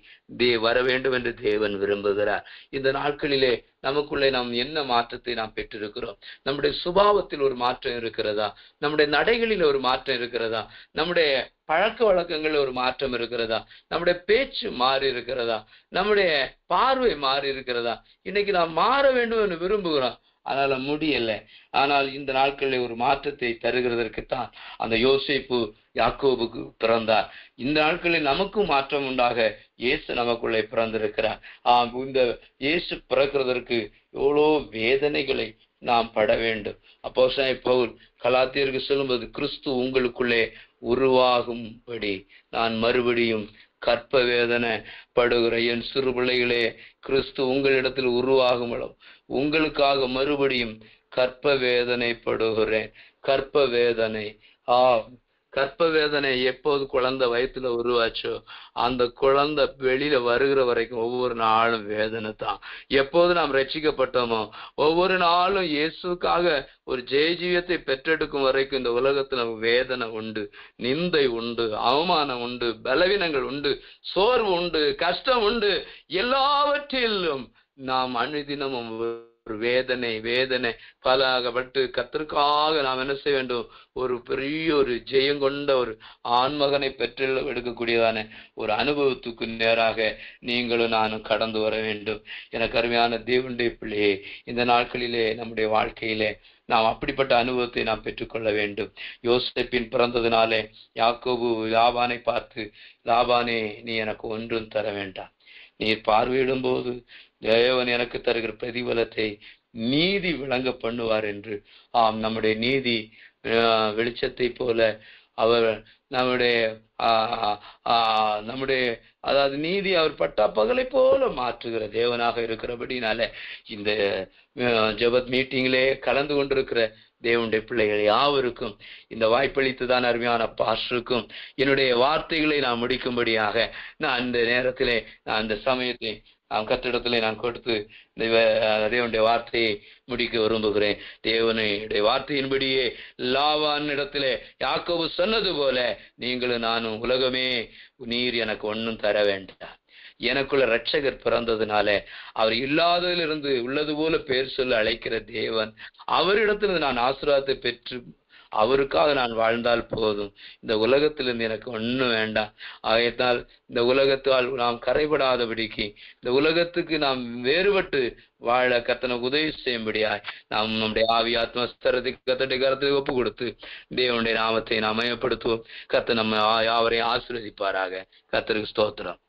வர வேண்டும் என்று தேவன் விரும்புகிறார். இந்த நாட்களிலே நமக்குள்ளே நாம் என்ன மாற்றத்தை நாம் பெற்றிருக்கிறோம்? நம்முடைய சுபாவத்தில் ஒரு மாற்றம் இருக்கிறதா? நம்முடைய நடைகளில் ஒரு மாற்றம் இருக்கிறதா? நம்முடைய பழக்க வழக்கங்களில் ஒரு மாற்றம் இருக்கிறதா? நம்முடைய பேச்சு மாறி இருக்கிறதா? நம்முடைய பார்வை மாறி இருக்கிறதா? இன்னைக்கு நாம் மாற வேண்டும் என்று விரும்புகிறோம், ஆனால் முடியல. ஆனால் இந்த நாட்களில் ஒரு மாற்றத்தை தருகிறதற்குத்தான் அந்த யோசேப்பு யாக்கோபுக்கு பிறந்தார். இந்த நாட்களில் நமக்கும் மாற்றம் உண்டாக இயேசு நமக்குள்ளே பிறந்திருக்கிறார். இந்த இயேசு பிறக்கிறதற்கு எவ்வளோ வேதனைகளை நாம் பட வேண்டும். அப்போஸ்தலனாகிய பவுல் கலாத்தியருக்கு சொல்லும்போது, கிறிஸ்து உங்களுக்குள்ளே உருவாகும்படி நான் மறுபடியும் கற்ப வேதனை படுகிற என் சிறு பிள்ளைகளே, கிறிஸ்து உங்களிடத்தில் உருவாகும் உங்களுக்காக மறுபடியும் கற்ப வேதனை படுகிறேன். கற்ப வேதனை கற்ப வேதனை எப்போது குழந்தை வயிற்றுல உருவாச்சோ அந்த குழந்தை வெளியில வருகிற வரைக்கும் ஒவ்வொரு நாளும் வேதனை தான். எப்போது நாம் ரட்சிக்கப்பட்டோமோ ஒவ்வொரு நாளும் இயேசுக்காக ஒரு ஜெயஜீவியத்தை பெற்றெடுக்கும் வரைக்கும் இந்த உலகத்துல வேதனை உண்டு, நிந்தை உண்டு, அவமானம் உண்டு, பலவீனங்கள் உண்டு, சோர்வு உண்டு, கஷ்டம் உண்டு. எல்லாவற்றிலும் நாம் அனுதினமும் வேதனை பலாகப்பட்டு கர்த்தருக்காக நாம் என்ன செய்ய வேண்டும்? ஒரு பெரிய ஒரு ஜெயம் கொண்ட ஒரு ஆண்மகனை பெற்று எடுக்கக்கூடியதான ஒரு அனுபவத்துக்கு நேராக நீங்களும் நானும் கடந்து வர வேண்டும். எனக்கு அருமையான தேவனுடைய பிள்ளையே, இந்த நாட்களிலே நம்முடைய வாழ்க்கையிலே நாம் அப்படிப்பட்ட அனுபவத்தை நாம் பெற்றுக்கொள்ள வேண்டும். யோசேப்பின் பிறந்ததினாலே யாக்கோபு லாபானை பார்த்து, லாபானே நீ எனக்கு ஒன்றும் தர வேண்டாம், நீர் பார்வையிடும் போது தேவன் எனக்கு தருகிற பிரதிபலத்தை நீதி விளங்க பண்ணுவார் என்று. நம்முடைய நீதி வெளிச்சத்தை போல அவர் நம்முடைய நம்முடைய அதாவது நீதி அவர் பட்டா பகலை போல மாற்றுகிற தேவனாக இருக்கிறபடினால இந்த ஜெபத் மீட்டிங்கிலே கலந்து கொண்டிருக்கிற தேவனுடைய பிள்ளைகள் யாவருக்கும் இந்த வாய்ப்பளித்துதான் அருமையான பாஸ்டருக்கும் என்னுடைய வார்த்தைகளை நான் முடிக்கும்படியாக நான் இந்த நேரத்திலே நான் இந்த சமயத்தை கத்திடத்திலே நான் கொடுத்து இந்த தேவனுடைய வார்த்தையை முடிக்க விரும்புகிறேன். தேவனுடைய வார்த்தையின்படியே லாவான் இடத்திலே யாக்கோபு சொன்னது போல நீங்களும் நானும் உலகமே நீர் எனக்கு ஒன்றும் தர வேண்டாம், எனக்குள்ள இரட்சகர் பிறந்ததுனால அவர் இல்லாததிலிருந்து உள்ளது போல பேர் சொல்ல அழைக்கிற தேவன், அவரிடத்திலிருந்து நான் ஆசீர்வாதத்தை பெற்று அவருக்காக நான் வாழ்ந்தால் போதும், இந்த உலகத்திலிருந்து எனக்கு ஒன்றும் வேண்டாம். ஆகையால் இந்த உலகத்தால் நாம் கரைபடாதபடிக்கு இந்த உலகத்துக்கு நாம் வேறுபட்டு வாழ கர்த்தனுக்கு உதவி செய்யும்படியாய் நாம் நம்முடைய ஆவி ஆத்மஸ்தரத்தை கர்த்தருடைய கரத்தை ஒப்பு கொடுத்து தேவனுடைய நாமத்தை நாம் மயப்படுத்துவோம். கர்த்தர் நம்ம யாவரையும் ஆசீர்வதிப்பாராக. கர்த்தருக்கு ஸ்தோத்திரம்.